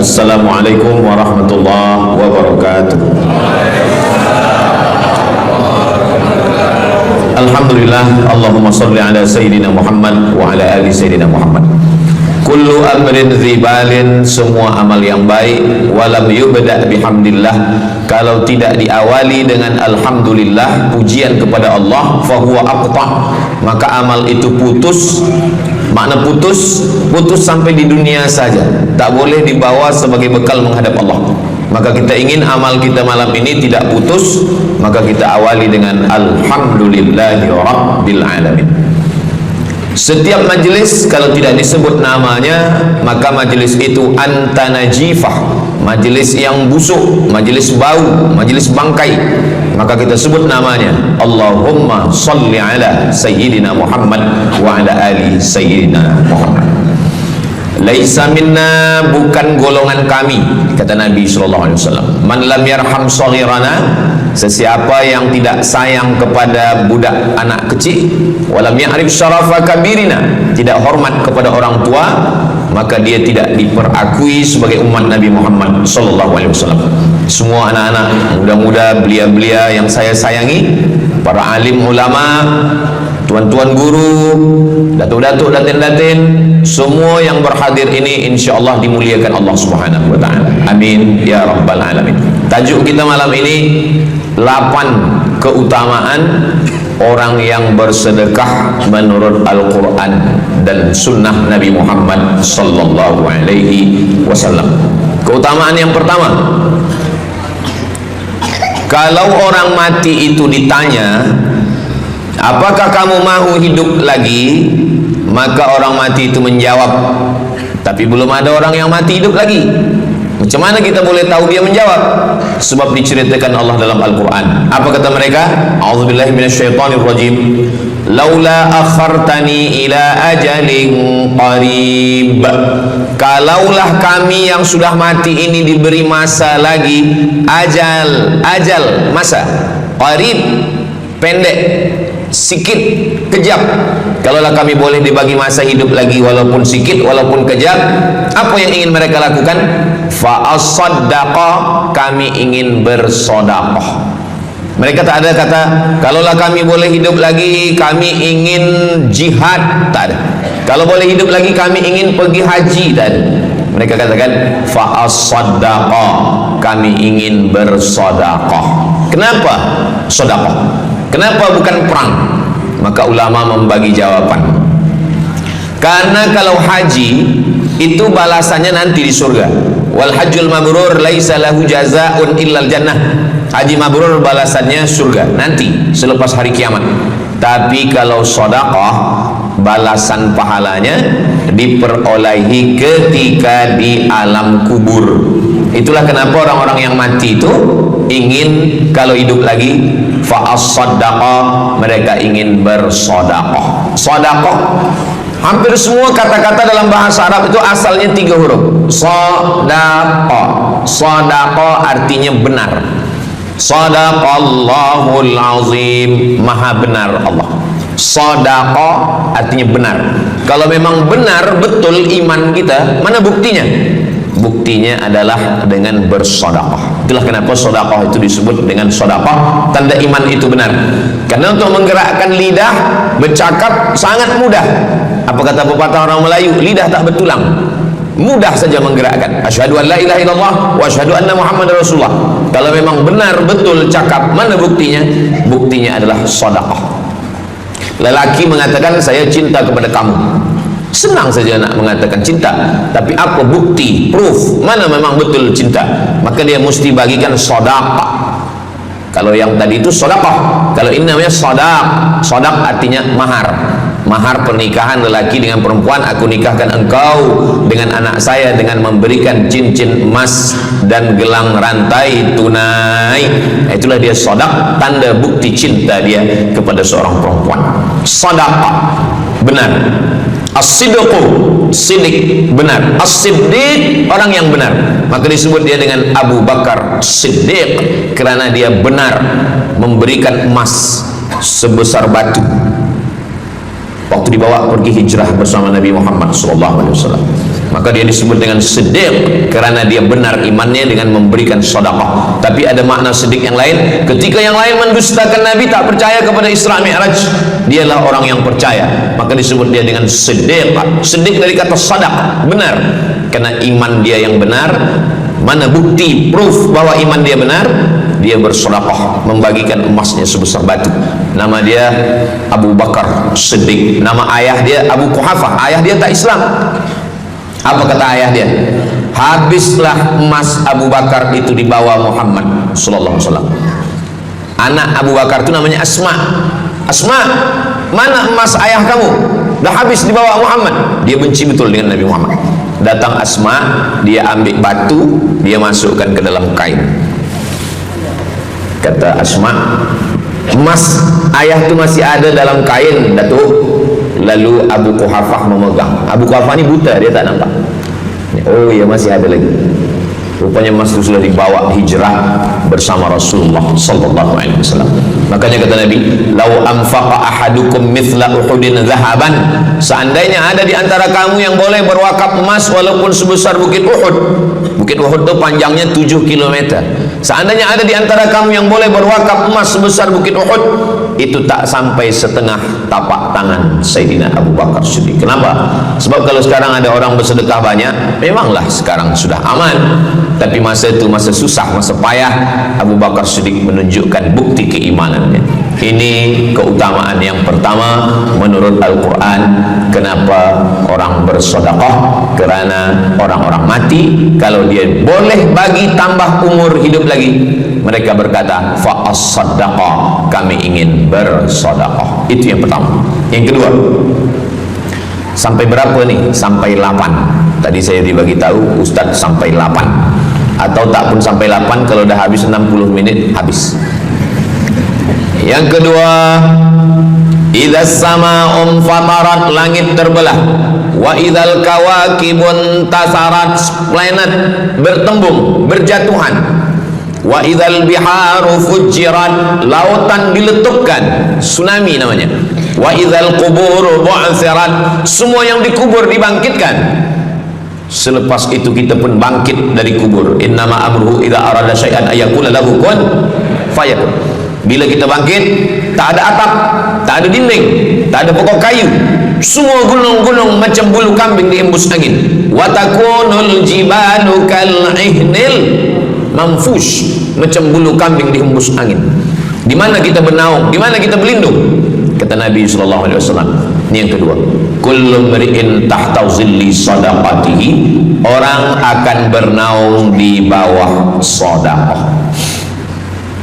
Assalamualaikum warahmatullahi wabarakatuh. Alhamdulillah, Allahumma salli ala Sayyidina Muhammad wa ala ali Sayyidina Muhammad. Kullu amrin zibalin, semua amal yang baik, walam yubda' bihamdillah, kalau tidak diawali dengan alhamdulillah, pujian kepada Allah, fahuwa aqta', maka amal itu putus. Makna putus sampai di dunia saja, tak boleh dibawa sebagai bekal menghadap Allah. Maka kita ingin amal kita malam ini tidak putus, maka kita awali dengan alhamdulillahi rabbil alamin. Setiap majelis kalau tidak disebut namanya, maka majelis itu antanajifah, majelis yang busuk, majelis bau, majelis bangkai. Maka kita sebut namanya, Allahumma salli ala Sayyidina Muhammad wa ala ali Sayyidina Muhammad. Laisa minna, bukan golongan kami, kata Nabi SAW. Man lam yarham saghirana, sesiapa yang tidak sayang kepada budak anak kecil, walam ya'rif syarafa kabirina, tidak hormat kepada orang tua, maka dia tidak diperakui sebagai umat Nabi Muhammad SAW. Semua anak-anak muda-muda, belia-belia yang saya sayangi, para alim ulama, tuan-tuan guru, datuk-datuk, datin-datin, semua yang berhadir ini insyaallah dimuliakan Allah Subhanahu wa taala. Amin ya rabbal alamin. Tajuk kita malam ini 8 keutamaan orang yang bersedekah menurut Al-Qur'an dan sunnah Nabi Muhammad sallallahu alaihi wasallam. Keutamaan yang pertama, kalau orang mati itu ditanya, apakah kamu mau hidup lagi? Maka orang mati itu menjawab, tapi belum ada orang yang mati hidup lagi. Macam mana kita boleh tahu dia menjawab? Sebab diceritakan Allah dalam Al-Quran. Apa kata mereka? A'udzubillahi minasyaitonirrajim. Laula akhartani ila ajalin qarib. Kalaulah kami yang sudah mati ini diberi masa lagi, ajal, masa qarib, pendek, sikit, kejap. Kalaulah kami boleh dibagi masa hidup lagi walaupun sikit, walaupun kejap, apa yang ingin mereka lakukan? Fa'asaddaqa, kami ingin bersedekah. Mereka tak ada kata, kalaulah kami boleh hidup lagi, kami ingin jihad, tak ada. Kalau boleh hidup lagi, kami ingin pergi haji, tak ada. Mereka katakan fa'asaddaqa, kami ingin bersedekah. Kenapa sedekah? Kenapa bukan perang? Maka ulama membagi jawaban. Karena kalau haji itu balasannya nanti di surga. Wal hajjul mabrur laisa lahu jazaa'un illal jannah. Haji mabrur balasannya surga nanti selepas hari kiamat. Tapi kalau sedekah, balasan pahalanya diperolehi ketika di alam kubur. Itulah kenapa orang-orang yang mati itu ingin kalau hidup lagi fa'as-saddaqa, mereka ingin bersedekah. Sedekah, hampir semua kata-kata dalam bahasa Arab itu asalnya 3 huruf. Sedekah. Sedekah artinya benar. Sadaqallahul azim, maha benar Allah. Sedekah artinya benar. Kalau memang benar betul iman kita, mana buktinya? Buktinya adalah dengan bersedekah. Itulah kenapa sedekah itu disebut dengan sedekah, tanda iman itu benar. Karena untuk menggerakkan lidah bercakap sangat mudah. Apa kata pepatah orang Melayu? Lidah tak bertulang, mudah saja menggerakkan. Asyhadu an la ilaha illallah wa asyhadu anna Muhammadar Rasulullah. Kalau memang benar betul cakap, mana buktinya? Buktinya adalah sedekah. Lelaki mengatakan saya cinta kepada kamu, senang saja nak mengatakan cinta, tapi apa bukti, proof, mana memang betul cinta? Maka dia mesti bagikan sedekah. Kalau yang tadi itu sedekah, kalau ini namanya sadaq. Sadaq artinya mahar. Mahar pernikahan lelaki dengan perempuan, aku nikahkan engkau dengan anak saya dengan memberikan cincin emas dan gelang rantai tunai. Itulah dia sedekah, tanda bukti cinta dia kepada seorang perempuan. Sedekah benar. As-sidqu, sidik, benar. As-siddiq, orang yang benar. Maka disebut dia dengan Abu Bakar Siddiq, kerana dia benar memberikan emas sebesar batu waktu dibawa pergi hijrah bersama Nabi Muhammad SAW. maka dia disebut dengan siddiq kerana dia benar imannya dengan memberikan sedekah. Tapi ada makna siddiq yang lain, ketika yang lain mendustakan Nabi, tak percaya kepada Isra Mi'raj, dialah orang yang percaya, maka disebut dia dengan siddiq. Siddiq dari kata sadaq, benar, karena iman dia yang benar. Mana bukti, proof bahwa iman dia benar? Dia bersedekah, membagikan emasnya sebesar batu. Nama dia Abu Bakar Siddiq. Nama ayah dia Abu Quhafah. Ayah dia tak Islam. Apa kata ayah dia? Habislah emas Abu Bakar itu dibawa Muhammad sallallahu alaihi wasallam. Anak Abu Bakar itu namanya Asma. Asma, mana emas ayah kamu? Dah habis dibawa Muhammad. Dia benci betul dengan Nabi Muhammad. Datang Asma, dia ambil batu, dia masukkan ke dalam kain. Kata Asma, emas ayah tu masih ada dalam kain, Datuk. Lalu Abu Quhafah memegang. Abu Quhafah ni buta, dia tak nampak. Oh ya, masih ada lagi. Rupanya emas itu sudah dibawa hijrah bersama Rasulullah sallallahu alaihi wasallam. Makanya kata Nabi, "Lau anfaqa ahadukum mithla Uhudin zahaban." Seandainya ada di antara kamu yang boleh berwakaf emas walaupun sebesar bukit Uhud. Bukit Uhud itu panjangnya 7 km. Seandainya ada di antara kamu yang boleh berwakaf emas sebesar bukit Uhud, itu tak sampai setengah tapak tangan Sayyidina Abu Bakar Siddiq. Kenapa? Sebab kalau sekarang ada orang bersedekah banyak, memanglah sekarang sudah aman. Tapi masa itu masa susah, masa payah, Abu Bakar Siddiq menunjukkan bukti keimanannya. Ini keutamaan yang pertama menurut Al-Quran. Kenapa orang bersedekah? Kerana orang-orang mati, kalau dia boleh bagi tambah umur hidup lagi, mereka berkata, fa'as-sadaqah, kami ingin bersedekah. Itu yang pertama. Yang kedua, sampai berapa nih? Sampai 8. Tadi saya dibagi tahu Ustaz sampai 8, atau tak pun sampai 8, kalau dah habis 60 minit habis. Yang kedua, idza sama'un fatarat, langit terbelah, wa idzal kawakibun tasarat, planet bertembung, berjatuhan, wa idzal biharu fujirat, lautan diletupkan, tsunami namanya, wa idzal qubur bu'thirat, semua yang dikubur dibangkitkan. Selepas itu kita pun bangkit dari kubur. Innama amruhu idza arada syai'an ayaqula lahu kun fayakun. Bila kita bangkit, tak ada atap, tak ada dinding, tak ada pokok kayu, semua gunung-gunung macam bulu kambing diembus angin. Wa takunul jibalu kal ihnil manfush, macam bulu kambing dihembus angin. Di mana kita bernaung? Di mana kita berlindung? Kata Nabi sallallahu alaihi wasallam. Ini yang kedua. Kullu mri'in tahta zilli sadaqatihi, orang akan bernaung di bawah sedekah.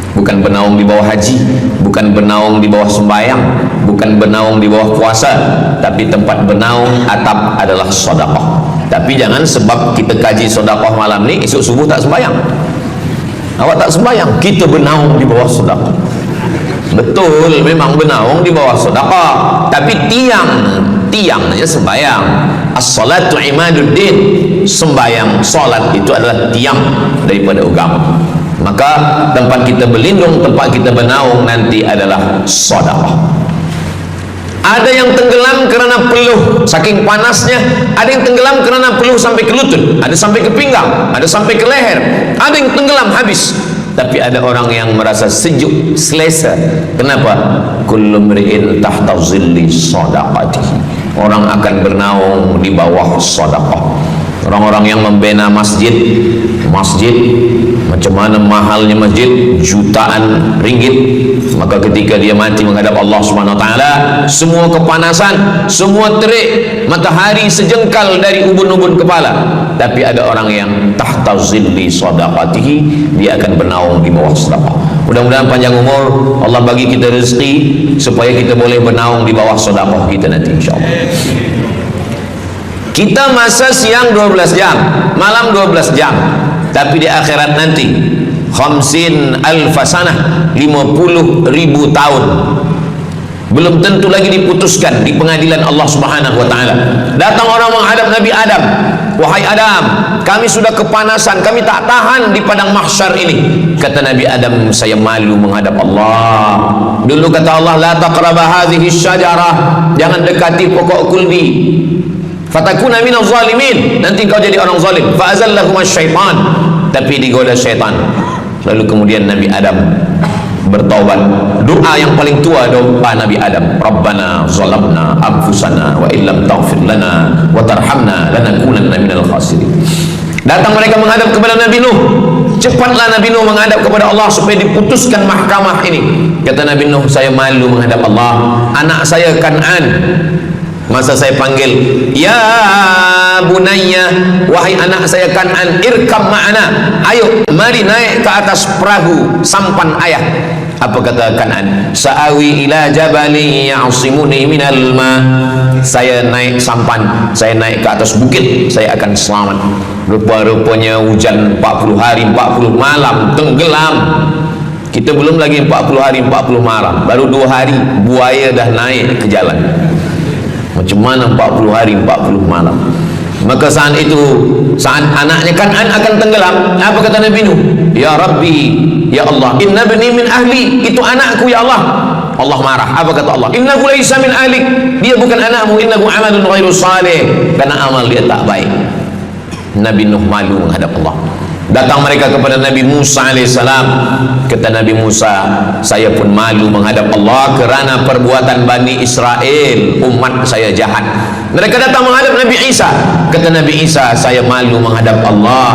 Bukan bernaung di bawah haji, bukan bernaung di bawah sembahyang, bukan bernaung di bawah puasa, tapi tempat bernaung atap adalah sedekah. Tapi jangan sebab kita kaji sedekah malam ni, esok subuh tak sembahyang. Awak tak sembahyang, kita bernaung di bawah sedekah. Betul, memang bernaung di bawah sedekah, tapi tiangnya sembahyang. As-salatu imaduddin, sembahyang, salat itu adalah tiang daripada agama. Maka tempat kita berlindung, tempat kita bernaung nanti adalah sedekah. Ada yang tenggelam kerana peluh saking panasnya, ada yang tenggelam kerana peluh sampai ke lutut, ada sampai ke pinggang, ada sampai ke leher, ada yang tenggelam habis. Tapi ada orang yang merasa sejuk, selesa. Kenapa? Kullu mri'in tahta zilli sadaqatihi, orang akan bernaung di bawah sedekah. Orang-orang yang membina masjid macam mana mahalnya masjid, jutaan ringgit, maka ketika dia mati menghadap Allah Subhanahu wa taala, semua kepanasan, semua terik matahari sejengkal dari ubun-ubun kepala, tapi ada orang yang tahta zilli sadaqatihi, dia akan bernaung di bawah sedekah. Mudah-mudahan panjang umur, Allah bagi kita rezeki supaya kita boleh bernaung di bawah sedekah kita nanti insyaallah. Kita masa siang 12 jam, malam 12 jam, tapi di akhirat nanti 50,000 sanah, 50,000 tahun, belum tentu lagi diputuskan di pengadilan Allah Subhanahu wa taala. Datang orang menghadap Nabi Adam, wahai Adam, kami sudah kepanasan, kami tak tahan di padang mahsyar ini. Kata Nabi Adam, saya malu menghadap Allah. Dulu kata Allah, la taqraba hadhihi syajarah, jangan dekati pokok kulbi. fatakuna minaz zalimin, nanti kau jadi orang zalim. Fa azallahuma syaitan, tapi digoda syaitan. Lalu kemudian Nabi Adam bertaubat. Doa yang paling tua doa Nabi Adam, Rabbana zalamna anfusana wa illam taghfir lana wa tarhamna lanakunanna minal khasirin. Datang mereka menghadap kepada Nabi Nuh. Cepatlah Nabi Nuh menghadap kepada Allah supaya diputuskan mahkamah ini. Kata Nabi Nuh, saya malu menghadap Allah. Anak saya Kan'an, masa saya panggil, ya bunayya, wahai anak saya Kan'an, irkam ma'ana, ayo mari naik ke atas perahu sampan ayah. Apa kata Kan'an? Sa'awi ila jabali ya'simuni minal ma. Saya naik sampan, saya naik ke atas bukit, saya akan selamat. Rupa-rupanya hujan 40 hari 40 malam tenggelam. Kita belum lagi 40 hari 40 malam, baru 2 hari buaya dah naik ke jalan. Macam mana 40 hari 40 malam? Maka saat itu, saat anaknya Kan'an akan tenggelam, apa kata Nabi Nuh? Ya Rabbi, ya Allah, inna bani min ahli, itu anakku ya Allah. Allah marah. Apa kata Allah? Innahu laisa min ahlik, dia bukan anakmu. Innahu amalun ghairu salih, karena amal dia tak baik. Nabi Nuh malu menghadap Allah. Datang mereka kepada Nabi Musa alaihissalam. Kata Nabi Musa, saya pun malu menghadap Allah kerana perbuatan Bani Israel, umat saya jahat. Mereka datang menghadap Nabi Isa. Kata Nabi Isa, saya malu menghadap Allah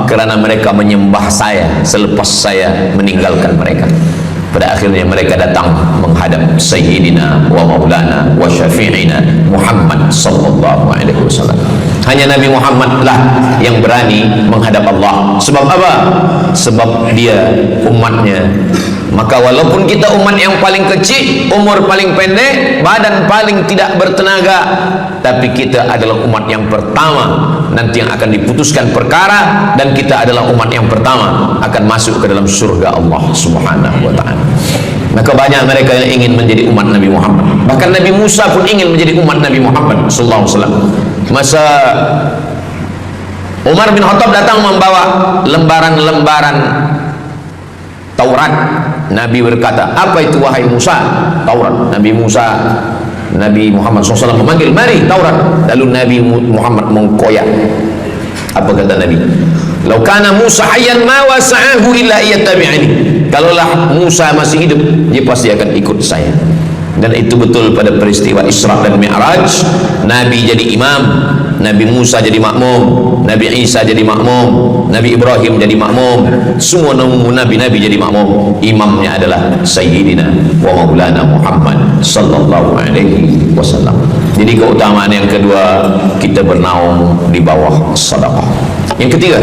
kerana mereka menyembah saya selepas saya meninggalkan mereka. Pada akhirnya mereka datang menghadap Sayyidina wa Maulana wa Syafi'ina Muhammad sallallahu alaihi wasallam. Hanya Nabi Muhammad lah yang berani menghadap Allah. Sebab apa? Sebab dia umatnya. Maka walaupun kita umat yang paling kecil, umur paling pendek, badan paling tidak bertenaga, tapi kita adalah umat yang pertama nanti yang akan diputuskan perkara, dan kita adalah umat yang pertama akan masuk ke dalam surga Allah Subhanahu wa ta'ala. Maka banyak mereka yang ingin menjadi umat Nabi Muhammad. Bahkan Nabi Musa pun ingin menjadi umat Nabi Muhammad sallallahu alaihi wasallam. Masa Umar bin Khattab datang membawa lembaran-lembaran Taurat, Nabi berkata, apa itu wahai Musa? Taurat. Nabi Muhammad SAW memanggil, mari Taurat. Lalu Nabi Muhammad mengkoyak. Apa kata Nabi? Lau kana Musa hayyan ma wasa'ahu illa iyattabi'ani. Kalaulah Musa masih hidup, dia pasti akan ikut saya. Dan itu betul pada peristiwa Isra dan Mi'raj. Nabi jadi imam, Nabi Musa jadi makmum, Nabi Isa jadi makmum, Nabi Ibrahim jadi makmum, semua nabi-nabi jadi makmum. Imamnya adalah Sayyidina wa Maulana Muhammad sallallahu alaihi wasallam. Jadi keutamaan yang kedua, kita bernaung di bawah sedekah. Yang ketiga,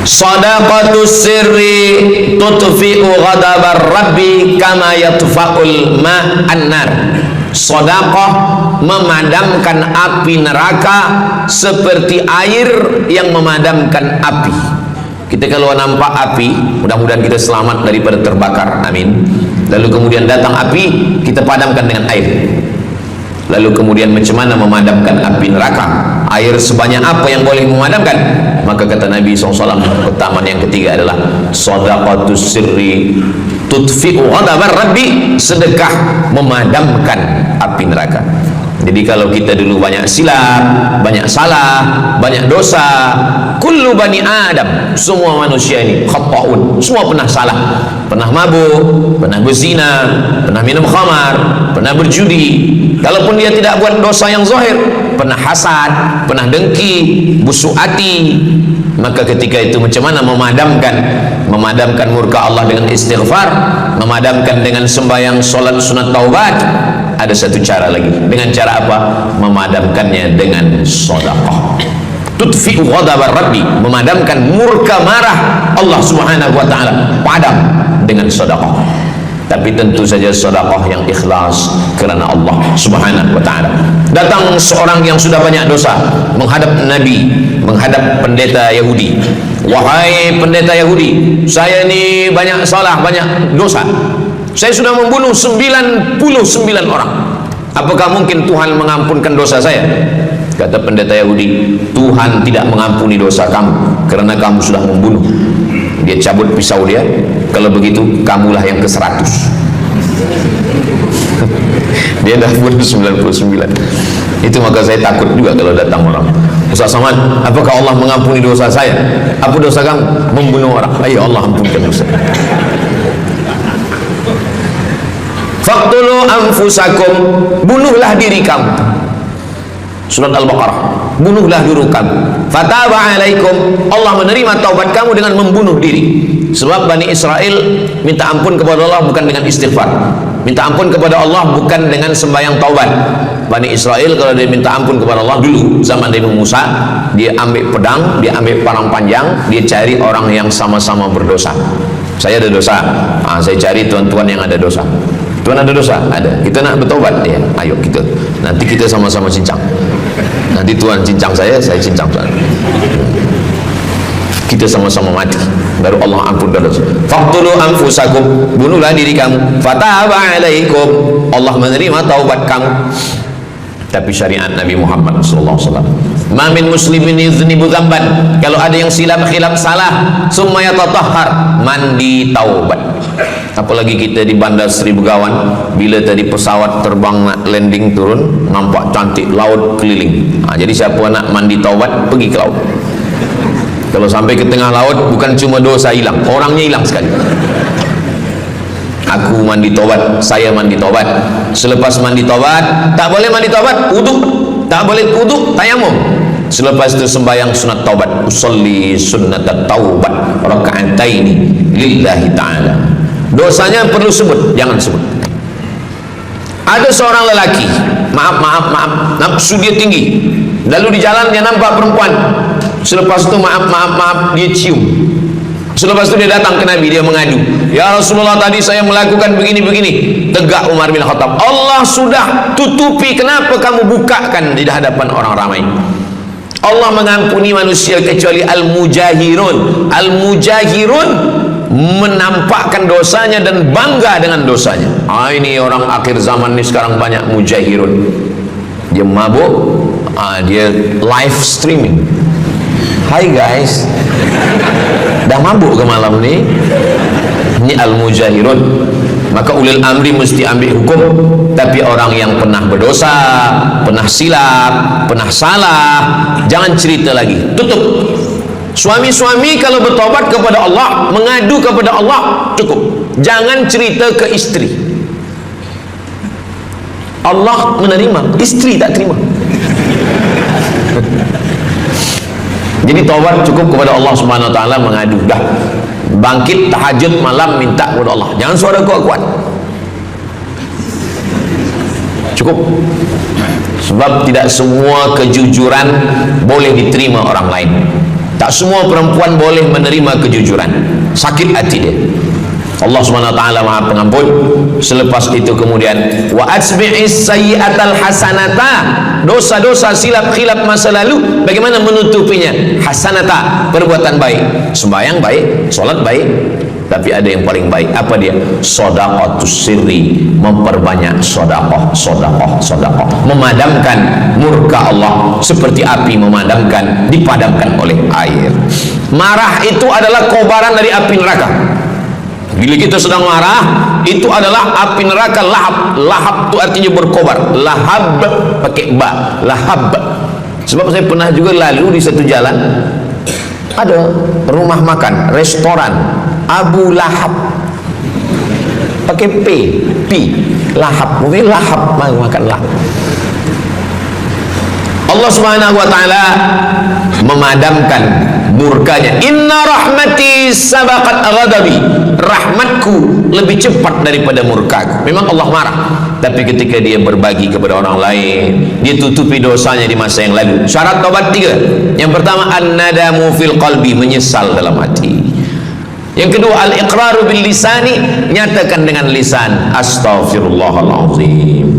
sadaqatus sirri tutfi'u ghadabar rabbi kama yatfa'ul ma'an nar. Sedekah memadamkan api neraka seperti air yang memadamkan api. Kita kalau nampak api, mudah-mudahan kita selamat daripada terbakar, amin. Lalu kemudian datang api, kita padamkan dengan air. Lalu kemudian macam mana memadamkan api neraka? Air sebanyak apa yang boleh memadamkan? Maka kata Nabi SAW, keutamaan yang ketiga adalah sadaqatus sirri tutfi'u ghadabar rabbi, sedekah memadamkan api neraka. Jadi kalau kita dulu banyak silap, banyak salah, banyak dosa, kullu bani Adam, semua manusia ini khata'un, semua pernah salah, pernah mabuk, pernah berzina, pernah minum khamar, pernah berjudi. Kalaupun dia tidak buat dosa yang zahir, pernah hasad, pernah dengki, busuk hati. Maka ketika itu macam mana memadamkan murka Allah dengan istighfar, memadamkan dengan sembahyang, solat, sunat, taubat. Ada satu cara lagi. Dengan cara apa? Memadamkannya dengan sedekah. Tutfi'u ghadabar rabbi, memadamkan murka marah Allah Subhanahu wa taala, padam dengan sedekah. Tapi tentu saja sedekah yang ikhlas kerana Allah Subhanahu wa taala. Datang seorang yang sudah banyak dosa menghadap Nabi, menghadap pendeta Yahudi. Wahai pendeta Yahudi, saya ini banyak salah, banyak dosa. Saya sudah membunuh 99 orang. Apakah mungkin Tuhan mengampunkan dosa saya? Kata pendeta Yahudi, Tuhan tidak mengampuni dosa kamu kerana kamu sudah membunuh. Dia cabut pisau dia. Kalau begitu, kamulah yang ke-100. Dia dah umur 99. Itu maka saya takut juga kalau datang orang, Ustaz Somad, apakah Allah mengampuni dosa saya? Apa dosa kamu? Membunuh orang. Ayo Allah ampunkan dosa. Faqtulu anfusakum, bunuhlah diri kamu. Surat Al-Baqarah, bunuhlah diri kamu. Fataba alaikum, Allah menerima taubat kamu dengan membunuh diri. Sebab Bani Israel minta ampun kepada Allah bukan dengan istighfar, minta ampun kepada Allah bukan dengan sembahyang taubat. Bani Israel kalau dia minta ampun kepada Allah dulu zaman Nabi Musa, dia ambil pedang, dia ambil parang panjang, dia cari orang yang sama-sama berdosa. Saya ada dosa, saya cari tuan-tuan yang ada dosa. Tuan ada dosa? Ada. Kita nak bertobat ya. Ayo kita. Nanti kita sama-sama cincang. Nanti tuan cincang saya cincang tuan. Kita sama-sama mati. Baru Allah ampun dosa. Faqtulu anfusakum, bunuhlah diri kamu. Fataba alaikum, Allah menerima taubat kamu. Tapi syariat Nabi Muhammad sallallahu alaihi wasallam, ma min muslimin yuznibu dzamban, kalau ada yang silap khilaf salah, summa yatatahhar, mandi taubat. Apalagi kita di Bandar Sri Begawan, bila tadi pesawat terbang nak landing turun, nampak cantik laut keliling. Jadi siapa nak mandi taubat, pergi ke laut. Kalau sampai ke tengah laut, bukan cuma dosa hilang, orangnya hilang sekali. Aku mandi taubat, saya mandi taubat. Selepas mandi taubat, tak boleh mandi taubat, wudu. Tak boleh wudu, tayamum. Selepas itu sembahyang sunat taubat, usolli sunnat taubat raka'ataini lillahi ta'ala. Dosanya perlu sebut, jangan sebut. Ada seorang lelaki, maaf, nafsu dia tinggi, lalu di jalan dia nampak perempuan. Selepas itu maaf, dia cium. Selepas itu dia datang ke Nabi, dia mengadu, ya Rasulullah, tadi saya melakukan begini-begini. Tegak Umar bin Khattab, Allah sudah tutupi, kenapa kamu bukakan di hadapan orang ramai? Allah mengampuni manusia kecuali al-mujahirun. Al-mujahirun menampakkan dosanya dan bangga dengan dosanya. Ini orang akhir zaman ini sekarang banyak mujahirun. Dia mabuk, dia live streaming. Hai guys, dah mabuk ke malam ni? Ini al-mujahirun. Maka ulil amri mesti ambil hukum. Tapi orang yang pernah berdosa, pernah silap, pernah salah, jangan cerita lagi, tutup. Suami-suami kalau bertobat kepada Allah, mengadu kepada Allah, cukup. Jangan cerita ke istri. Allah menerima, istri tak terima. Jadi taubat cukup kepada Allah Subhanahu wa taala, mengadu. Dah bangkit tahajud malam minta kepada Allah, jangan suara kuat-kuat. Cukup. Sebab tidak semua kejujuran boleh diterima orang lain. Tak semua perempuan boleh menerima kejujuran. Sakit hati dia. Allah Subhanahu wa taala Maha Pengampun. Selepas itu kemudian wa asbi'is sayyi'atal hasanata, dosa-dosa silap khilaf masa lalu bagaimana menutupinya? Hasanata, perbuatan baik. Sembahyang baik, salat baik, tapi ada yang paling baik. Apa dia? Shadaqatus sirri, memperbanyak sedekah, memadamkan murka Allah seperti api memadamkan, dipadamkan oleh air. Marah itu adalah kobaran dari api neraka. Bila kita sedang marah, itu adalah api neraka lahab. Lahab itu artinya berkobar. Lahab pakai ba, lahab. Sebab saya pernah juga lalu di satu jalan, ada rumah makan, restoran Abu Lahab, pakai P, lahab, mungkin lahab, makan lahab. Allah Subhanahu wa taala memadamkan murkanya. Inna rahmati sabaqat ghadabi, rahmatku lebih cepat daripada murkaku. Memang Allah marah, tapi ketika dia berbagi kepada orang lain, dia tutupi dosanya di masa yang lalu. Syarat taubat 3. Yang pertama, an-nadamu fil qalbi, menyesal dalam hati. Yang kedua, al-iqraru bil lisani, nyatakan dengan lisan, astaghfirullahalazim.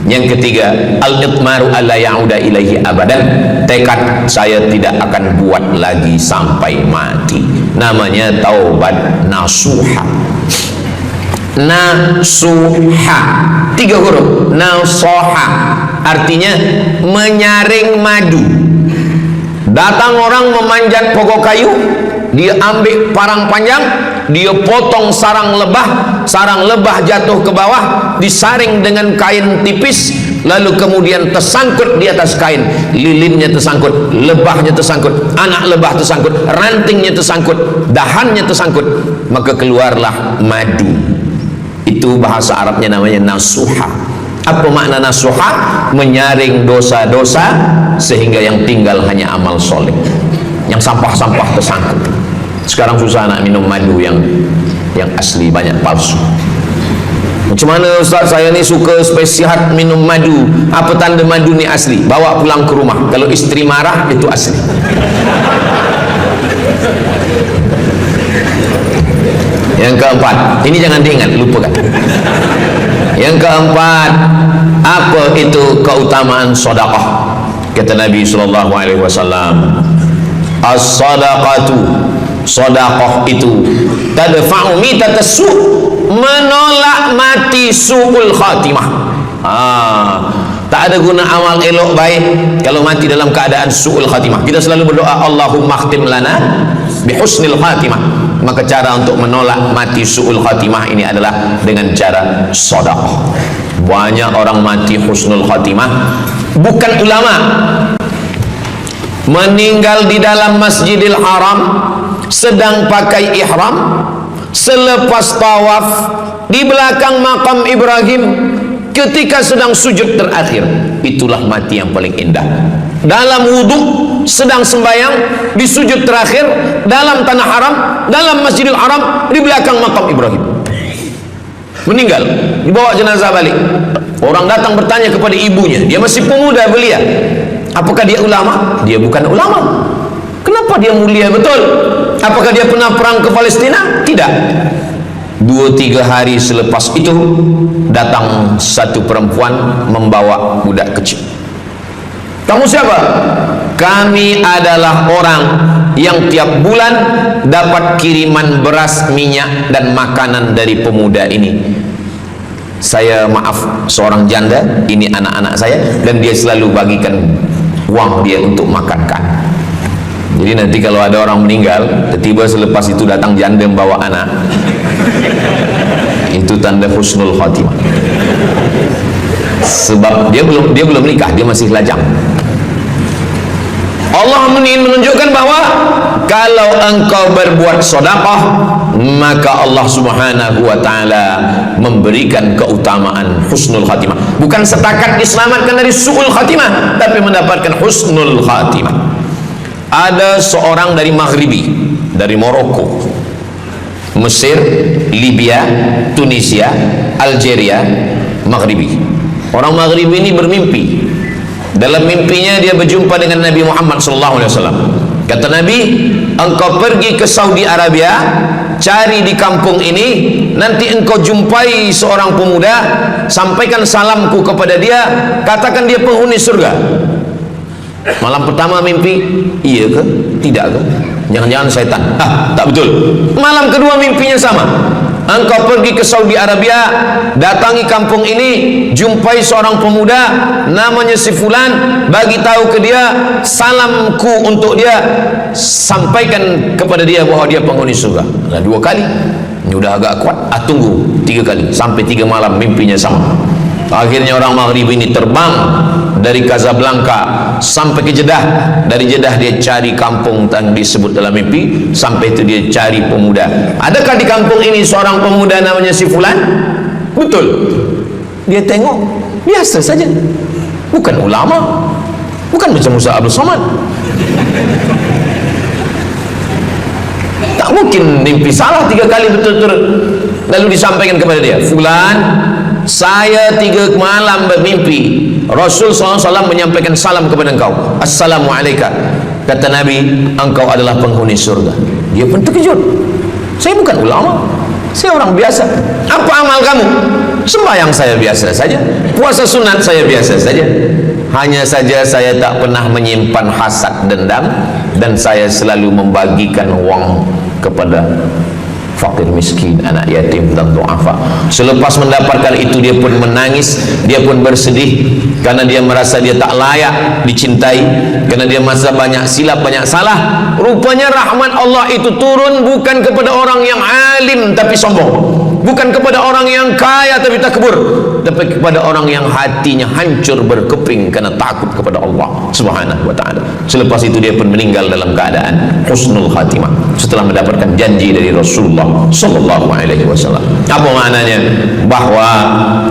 Yang ketiga, al-itmaru alla ya'uda ilaihi abadan, tekad saya tidak akan buat lagi sampai mati. Namanya taubat nasuha. Nasuha 3 huruf. Nasoha artinya menyaring madu. Datang orang memanjat pokok kayu, dia ambil parang panjang, dia potong sarang lebah jatuh ke bawah, disaring dengan kain tipis, lalu kemudian tersangkut di atas kain, lilinnya tersangkut, lebahnya tersangkut, anak lebah tersangkut, rantingnya tersangkut, dahannya tersangkut, maka keluarlah madu. Itu bahasa Arabnya namanya nasuha. Apa makna nasuha? Menyaring dosa-dosa sehingga yang tinggal hanya amal soleh, yang sampah-sampah tersangkut. Sekarang susah nak minum madu yang asli, banyak palsu. Macam mana Ustaz, saya ni suka spesial minum madu, apa tanda madu ni asli? Bawa pulang ke rumah, kalau istri marah itu asli. Yang keempat, ini jangan diingat, lupakan. Yang keempat, apa itu keutamaan sedekah? Kata Nabi SAW, as-sadaqatu, sedekah itu tadfa'u mitatas su', menolak mati su'ul khatimah. Tak ada guna amal elok baik kalau mati dalam keadaan su'ul khatimah. Kita selalu berdoa, Allahumma khtim lana bihusnil khatimah. Maka cara untuk menolak mati su'ul khatimah ini adalah dengan cara sedekah. Banyak orang mati husnul khatimah, bukan ulama, meninggal di dalam Masjidil Haram sedang pakai ihram, selepas tawaf di belakang makam Ibrahim, ketika sedang sujud terakhir. Itulah mati yang paling indah. Dalam wudhu, sedang sembahyang, di sujud terakhir, dalam tanah haram, dalam Masjidil Haram, di belakang makam Ibrahim. Meninggal, dibawa jenazah balik. Orang datang bertanya kepada ibunya, dia masih pemuda belia, apakah dia ulama? Dia bukan ulama. Kenapa dia mulia betul? Apakah dia pernah perang ke Palestina? Tidak. 2-3 hari selepas itu datang satu perempuan membawa budak kecil. Kamu siapa? Kami adalah orang yang tiap bulan dapat kiriman beras, minyak dan makanan dari pemuda ini. Saya maaf, seorang janda, ini anak-anak saya, dan dia selalu bagikan uang dia untuk makankan. Jadi nanti kalau ada orang meninggal, tiba-tiba selepas itu datang janda membawa anak, itu tanda husnul khatimah. Sebab dia belum nikah, dia masih lajang. Allah ingin menunjukkan bahwa kalau engkau berbuat sedekah, maka Allah Subhanahu wa taala memberikan keutamaan husnul khatimah. Bukan setakat diselamatkan dari su'ul khatimah, tapi mendapatkan husnul khatimah. Ada seorang dari Maghribi, dari Maroko, Mesir, Libya, Tunisia, Algeria, Maghribi. Orang Maghribi ini bermimpi. Dalam mimpinya dia berjumpa dengan Nabi Muhammad SAW. Kata Nabi, engkau pergi ke Saudi Arabia, cari di kampung ini, nanti engkau jumpai seorang pemuda, sampaikan salamku kepada dia, katakan dia penghuni surga. Malam pertama mimpi, iya ke? Tidak ke? Jangan-jangan syaitan. Tak betul. Malam kedua mimpinya sama. Engkau pergi ke Saudi Arabia, datangi kampung ini, jumpai seorang pemuda namanya si fulan, bagi tahu ke dia, salamku untuk dia, sampaikan kepada dia bahwa dia penghuni surga. Nah, 2 kali. Ini udah agak kuat. Tunggu 3 kali, sampai 3 malam mimpinya sama. Akhirnya orang Maghrib ini terbang dari Casablanca sampai ke Jeddah. Dari Jeddah dia cari kampung yang disebut dalam mimpi. Sampai itu dia cari pemuda. Adakah di kampung ini seorang pemuda namanya si fulan? Betul. Dia tengok, biasa saja, bukan ulama, bukan macam Musa Abdul Somad. Tak mungkin mimpi salah 3 kali betul-betul. Lalu disampaikan kepada dia, fulan, saya 3 malam bermimpi Rasul SAW menyampaikan salam kepada engkau, Assalamualaikum. Kata Nabi, engkau adalah penghuni surga. Dia pun terkejut. Saya bukan ulama, saya orang biasa. Apa amal kamu? Sembahyang saya biasa saja, puasa sunat saya biasa saja. Hanya saja saya tak pernah menyimpan hasad dendam, dan saya selalu membagikan uang kepada fakir miskin, anak yatim dan du'afa. Selepas mendapatkan itu, dia pun menangis, dia pun bersedih, karena dia merasa dia tak layak dicintai, karena dia merasa banyak silap, banyak salah. Rupanya rahmat Allah itu turun bukan kepada orang yang alim tapi sombong, bukan kepada orang yang kaya tapi takbur, tapi kepada orang yang hatinya hancur berkeping karena takut kepada Allah Subhanahu wa taala. Selepas itu dia pun meninggal dalam keadaan husnul khatimah setelah mendapatkan janji dari Rasulullah sallallahu alaihi wasallam. Apa maknanya? Bahwa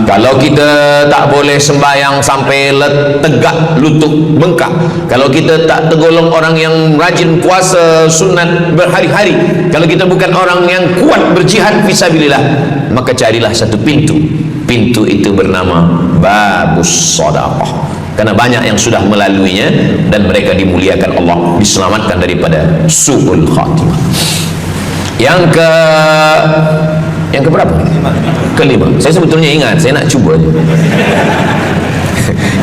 kalau kita tak boleh sembahyang sampai tegak lutut bengkak, kalau kita tak tergolong orang yang rajin puasa sunat berhari-hari, kalau kita bukan orang yang kuat berjihad fisabilillah, maka carilah satu pintu. Pintu itu bernama babus sedekah, karena banyak yang sudah melaluinya dan mereka dimuliakan Allah, diselamatkan daripada su'ul khatimah. Yang keberapa? Kelima. Saya sebetulnya ingat, saya nak cuba aja.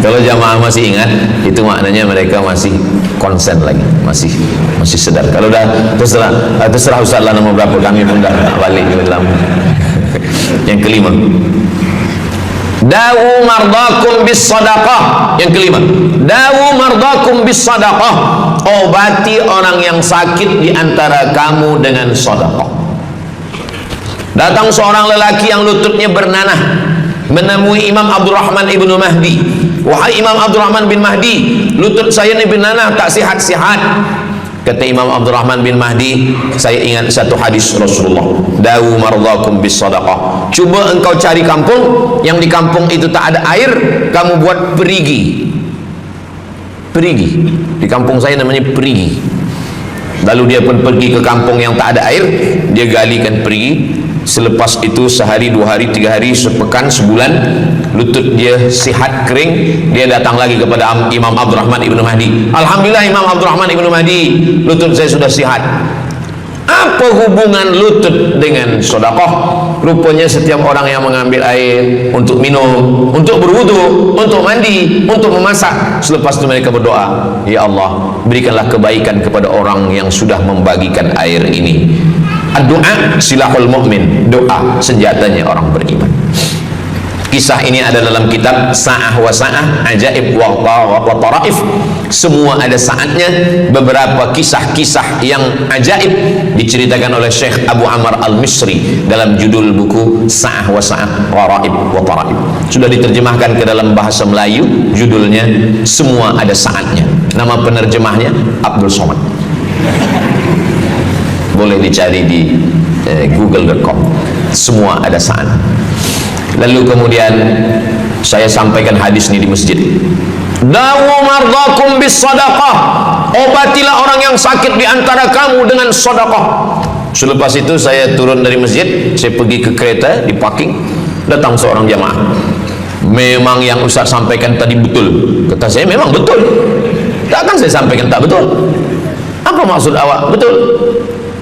Kalau jamaah masih ingat, itu maknanya mereka masih konsen lagi, masih sedar. Kalau dah terserah Ustaz lah nama berapa, kami pun dah nak balik ke dalam. Yang kelima, dawu mardakum bis sadaqah. Yang kelima, dawu mardakum bis sadaqah, obati orang yang sakit di antara kamu dengan sedekah. Datang seorang lelaki yang lututnya bernanah menemui Imam Abdurrahman ibnu Mahdi. Wahai Imam Abdurrahman bin Mahdi, lutut saya ini bernanah, tak sihat-sihat. Kata Imam Abdurrahman bin Mahdi, saya ingat satu hadis Rasulullah, dawu mardakum bis sadaqah. Cuba engkau cari kampung yang di kampung itu tak ada air, kamu buat perigi. Di kampung saya namanya perigi. Lalu dia pun pergi ke kampung yang tak ada air, dia galikan perigi. Selepas itu sehari, 2 hari, 3 hari, sepekan, sebulan, lutut dia sihat kering. Dia datang lagi kepada Imam Abdurrahman ibnu Mahdi. Alhamdulillah Imam Abdurrahman ibnu Mahdi, lutut saya sudah sihat. Apa hubungan lutut dengan sedekah? Rupanya setiap orang yang mengambil air untuk minum, untuk berwudu, untuk mandi, untuk memasak, selepas itu mereka berdoa, ya Allah, berikanlah kebaikan kepada orang yang sudah membagikan air ini. Doa silahul mu'min, doa senjatanya orang beriman. Kisah ini ada dalam kitab Sa'ah wa Sa'ah, Ajaib wa Taraif. Semua ada saatnya. Beberapa kisah-kisah yang ajaib diceritakan oleh Syekh Abu Amr Al-Misri dalam judul buku Sa'ah wa Sa'ah, Gharaib wa Taraif. Sudah diterjemahkan ke dalam bahasa Melayu, judulnya Semua Ada Saatnya. Nama penerjemahnya Abdul Somad. Boleh dicari di google.com. Semua ada saat. Lalu kemudian saya sampaikan hadis ini di masjid. Dawu mardakum bis sadaqah, obatilah orang yang sakit di antara kamu dengan sedekah. Selepas itu saya turun dari masjid, saya pergi ke kereta, di parking, datang seorang jamaah. Memang yang Ustaz sampaikan tadi betul. Kata saya, memang betul. Takkan saya sampaikan tak betul? Apa maksud awak? Betul.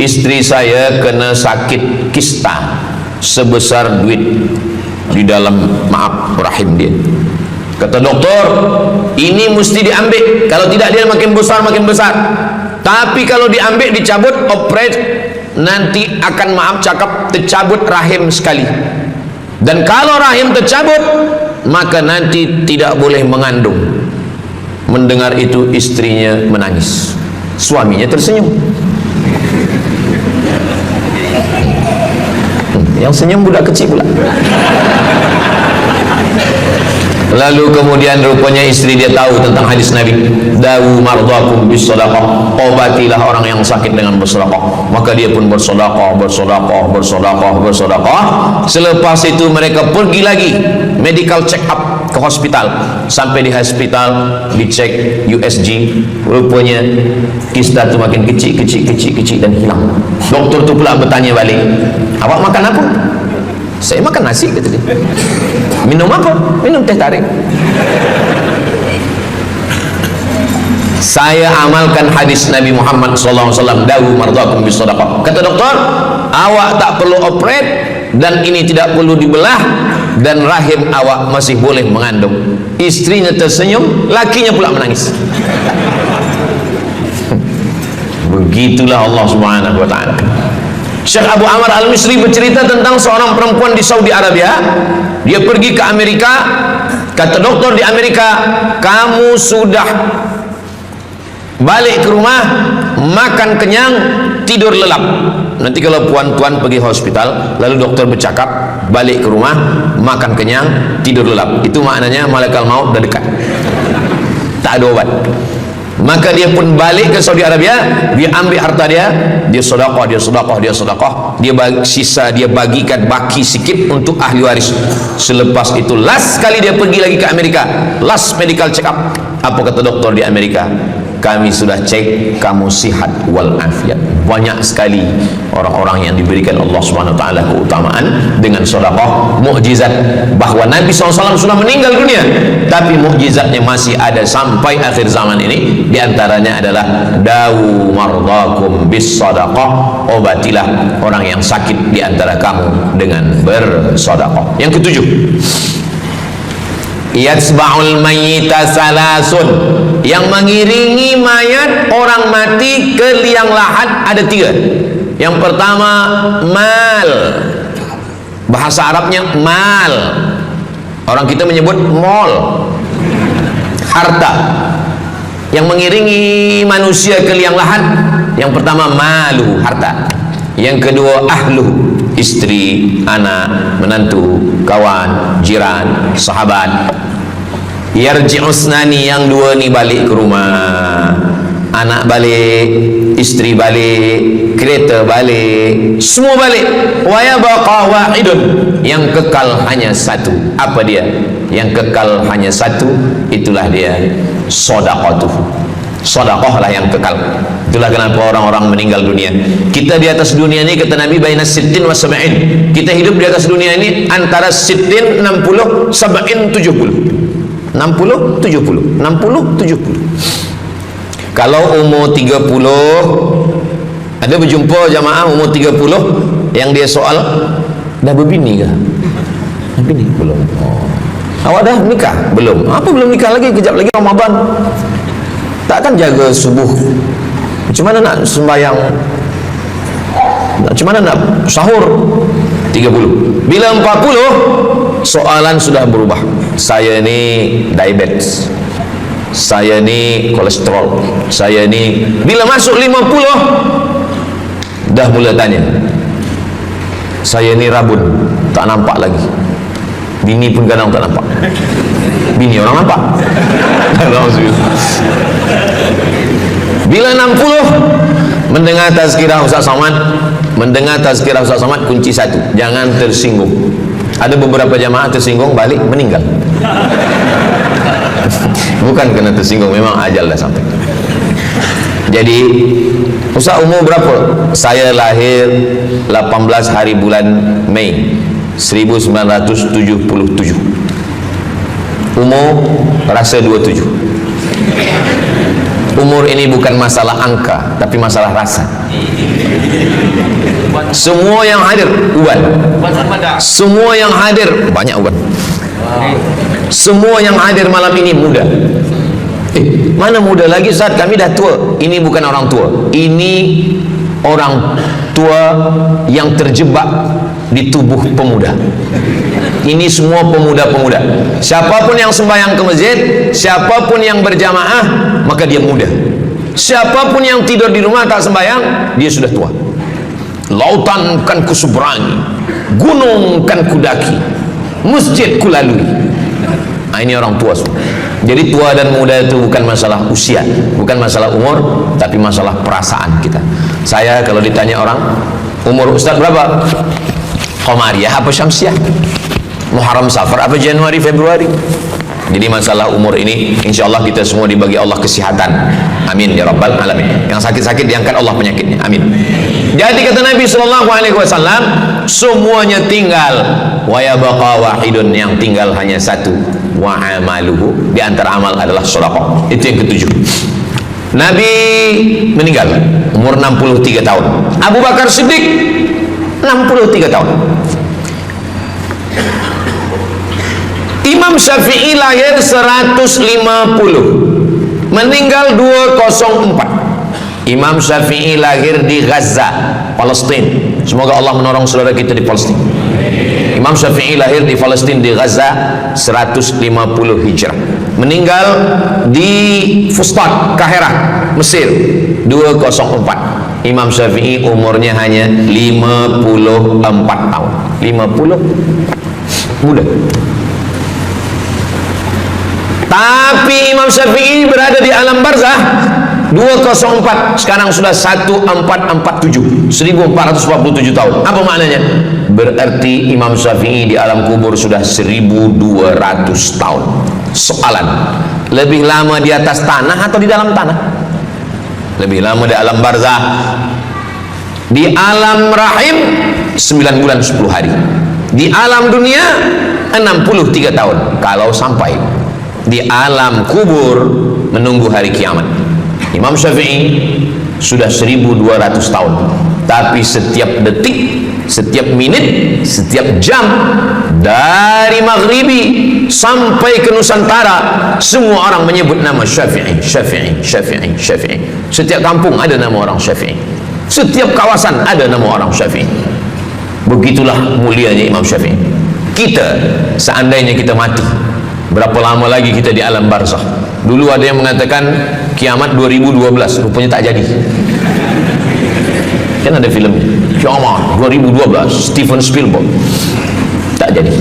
Istri saya kena sakit kista sebesar duit di dalam rahim dia. Kata doktor, ini mesti diambil, kalau tidak dia makin besar makin besar. Tapi kalau diambil, dicabut, operate, nanti akan cakap tercabut rahim sekali. Dan kalau rahim tercabut, maka nanti tidak boleh mengandung. Mendengar itu istrinya menangis, suaminya tersenyum. Yang senyum budak kecil pula. Lalu kemudian rupanya istri dia tahu tentang hadis Nabi, dawu mardakum bis sadaqah, obatilah orang yang sakit dengan bersedekah. Maka dia pun bersedekah. Selepas itu mereka pergi lagi medical check up ke hospital. Sampai di hospital dicek USG, rupanya kista itu makin kecil dan hilang. Doktor tu pula bertanya balik, awak makan apa? Saya makan nasi, kata dia. Minum apa? Minum teh tarik. Saya amalkan hadis Nabi Muhammad SAW, dawu mardakum bis sadaqah. Kata doktor, awak tak perlu operate, dan ini tidak perlu dibelah, dan rahim awak masih boleh mengandung. Istrinya tersenyum, lakinya pula menangis. Begitulah Allah Subhanahu wa ta'ala. Syekh Abu Amr Al-Misri bercerita tentang seorang perempuan di Saudi Arabia. Dia pergi ke Amerika. Kata doktor di Amerika, kamu sudah balik ke rumah, makan kenyang, tidur lelap. Nanti kalau puan-tuan pergi hospital, lalu dokter bercakap, balik ke rumah, makan kenyang, tidur lelap, itu maknanya malaikat maut dah dekat, tak ada obat. Maka dia pun balik ke Saudi Arabia, dia ambil harta dia, dia sedekah, dia bagi, sisa dia bagikan baki sikit untuk ahli waris. Selepas itu last kali dia pergi lagi ke Amerika, last medical check up. Apa kata doktor di Amerika? Kami sudah cek, kamu sihat walafiat. Banyak sekali orang-orang yang diberikan Allah Subhanahu wa taala keutamaan dengan sedekah, mukjizat, bahawa Nabi SAW sudah meninggal dunia, tapi mukjizatnya masih ada sampai akhir zaman ini. Di antaranya adalah dawu mardakum bis sadaqah, obatilah orang yang sakit di antara kamu dengan bersedekah. Yang ketujuh, yatsba'ul mayyita salasun, yang mengiringi mayat orang mati ke liang lahat ada tiga. Yang pertama mal, bahasa Arabnya mal, orang kita menyebut mall, harta. Yang mengiringi manusia ke liang lahat, yang pertama malu, harta. Yang kedua ahlu, istri, anak, menantu, kawan, jiran, sahabat. Yarji'usnani, yang dua ni balik ke rumah, anak balik, istri balik, kereta balik, semua balik. Wa yabqa wahidun, yang kekal hanya satu. Apa dia? Yang kekal hanya satu, itulah dia sedekah. Sedekah lah yang kekal. Itulah kenapa orang-orang meninggal dunia. Kita di atas dunia ini, kata Nabi, baina sittin wa sab'in. Kita hidup di atas dunia ini antara sittin 60, sab'in 70. 60 70, 60 70. Kalau umur 30, ada berjumpa jamaah umur 30 yang dia soal, dah berbini ke? Dah bini? Belum. Oh. Awak dah nikah? Belum. Apa belum nikah lagi? Kejap lagi Ramadan. Takkan jaga subuh? Macam mana nak sembahyang? Macam mana nak sahur? 30. Bila 40, soalan sudah berubah. Saya ni diabetes, saya ni kolesterol, saya ni. Bila masuk 50, dah mula tanya, saya ni rabun, tak nampak lagi. Bini pun kadang tak nampak. Bini orang nampak. Bila 60, mendengar tazkirah Ustaz Somad, kunci satu, jangan tersinggung. Ada beberapa jamaah tersinggung, balik meninggal. Bukan kena tersinggung, memang ajal dah sampai. Jadi, Ustaz umur berapa? Saya lahir 18 hari bulan Mei 1977. Umur rasa 27. Umur ini bukan masalah angka, tapi masalah rasa. Semua yang hadir uban, semua yang hadir banyak uban, semua yang hadir malam ini muda. Mana muda lagi Ustaz? Kami dah tua. Ini bukan orang tua, ini orang tua yang terjebak di tubuh pemuda. Ini semua pemuda-pemuda. Siapapun yang sembahyang ke masjid, siapapun yang berjamaah, maka dia muda. Siapapun yang tidur di rumah tak sembahyang, dia sudah tua. Lautan kan ku seberangi, gunung kan ku daki, masjid ku lalui. Nah, ini orang tua semua. Jadi tua dan muda itu bukan masalah usia, bukan masalah umur, tapi masalah perasaan kita. Saya kalau ditanya orang, umur Ustaz berapa? Qamariyah apa Syamsiah? Muharram Safar apa Januari Februari? Jadi masalah umur ini, insya Allah kita semua dibagi Allah kesihatan. Amin ya rabbal alamin. Yang sakit-sakit diangkat Allah penyakitnya. Amin. Jadi kata Nabi SAW, semuanya tinggal. Wa yabqa wahidun, yang tinggal hanya satu. Wa amaluhu, di antara amal adalah sedekah. Itu yang ketujuh. Nabi meninggal umur 63 tahun. Abu Bakar Siddiq 63 tahun. Imam Syafi'i lahir 150, meninggal 204. Imam Syafi'i lahir di Gaza, Palestina. Semoga Allah menolong saudara kita di Palestina. Imam Syafi'i lahir di Palestina, di Gaza 150 Hijrah, meninggal di Fustat, Kahirah, Mesir 204. Imam Syafi'i umurnya hanya 54 tahun. 50 muda. Tapi Imam Syafi'i berada di alam barzah 204, sekarang sudah 1447, 1447 tahun. Apa maknanya? Berarti Imam Syafi'i di alam kubur sudah 1200 tahun. Soalan, lebih lama di atas tanah atau di dalam tanah? Lebih lama di alam barzah. Di alam rahim 9 bulan 10 hari. Di alam dunia 63 tahun kalau sampai. Di alam kubur menunggu hari kiamat. Imam Syafi'i sudah 1200 tahun, tapi setiap detik, setiap menit, setiap jam, dari maghribi sampai ke Nusantara, semua orang menyebut nama Syafi'i, Syafi'i, Syafi'i, Syafi'i. Setiap kampung ada nama orang Syafi'i, setiap kawasan ada nama orang Syafi'i. Begitulah mulianya Imam Syafi'i. Kita, seandainya kita mati, berapa lama lagi kita di alam barzah? Dulu ada yang mengatakan kiamat 2012, rupanya tak jadi. Kan ada filmnya, kiamat 2012, Steven Spielberg, tak jadi.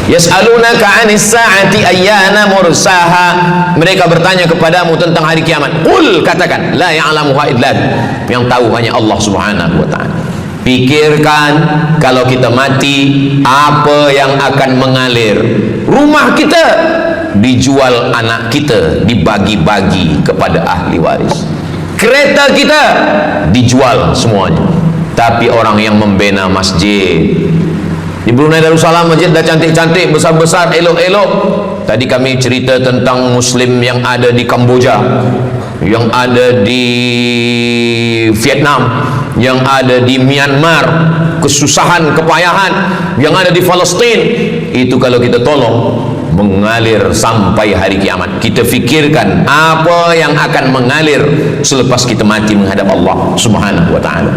Yas'alunaka 'anis sa'ati ayyana mursaha. Mereka bertanya kepadamu tentang hari kiamat. Qul, katakan, la ya'lamuha illa hu. Yang tahu hanya Allah Subhanahu wa ta'ala. Pikirkan, kalau kita mati, apa yang akan mengalir? Rumah kita dijual, anak kita dibagi-bagi kepada ahli waris, kereta kita dijual semuanya. Tapi orang yang membina masjid di Brunei Darussalam, masjid dah cantik-cantik, besar-besar, elok-elok. Tadi kami cerita tentang Muslim yang ada di Kamboja, yang ada di Vietnam, yang ada di Myanmar, kesusahan, kepayahan, yang ada di Palestina. Itu kalau kita tolong, mengalir sampai hari kiamat. Kita fikirkan apa yang akan mengalir selepas kita mati menghadap Allah Subhanahu wa ta'ala.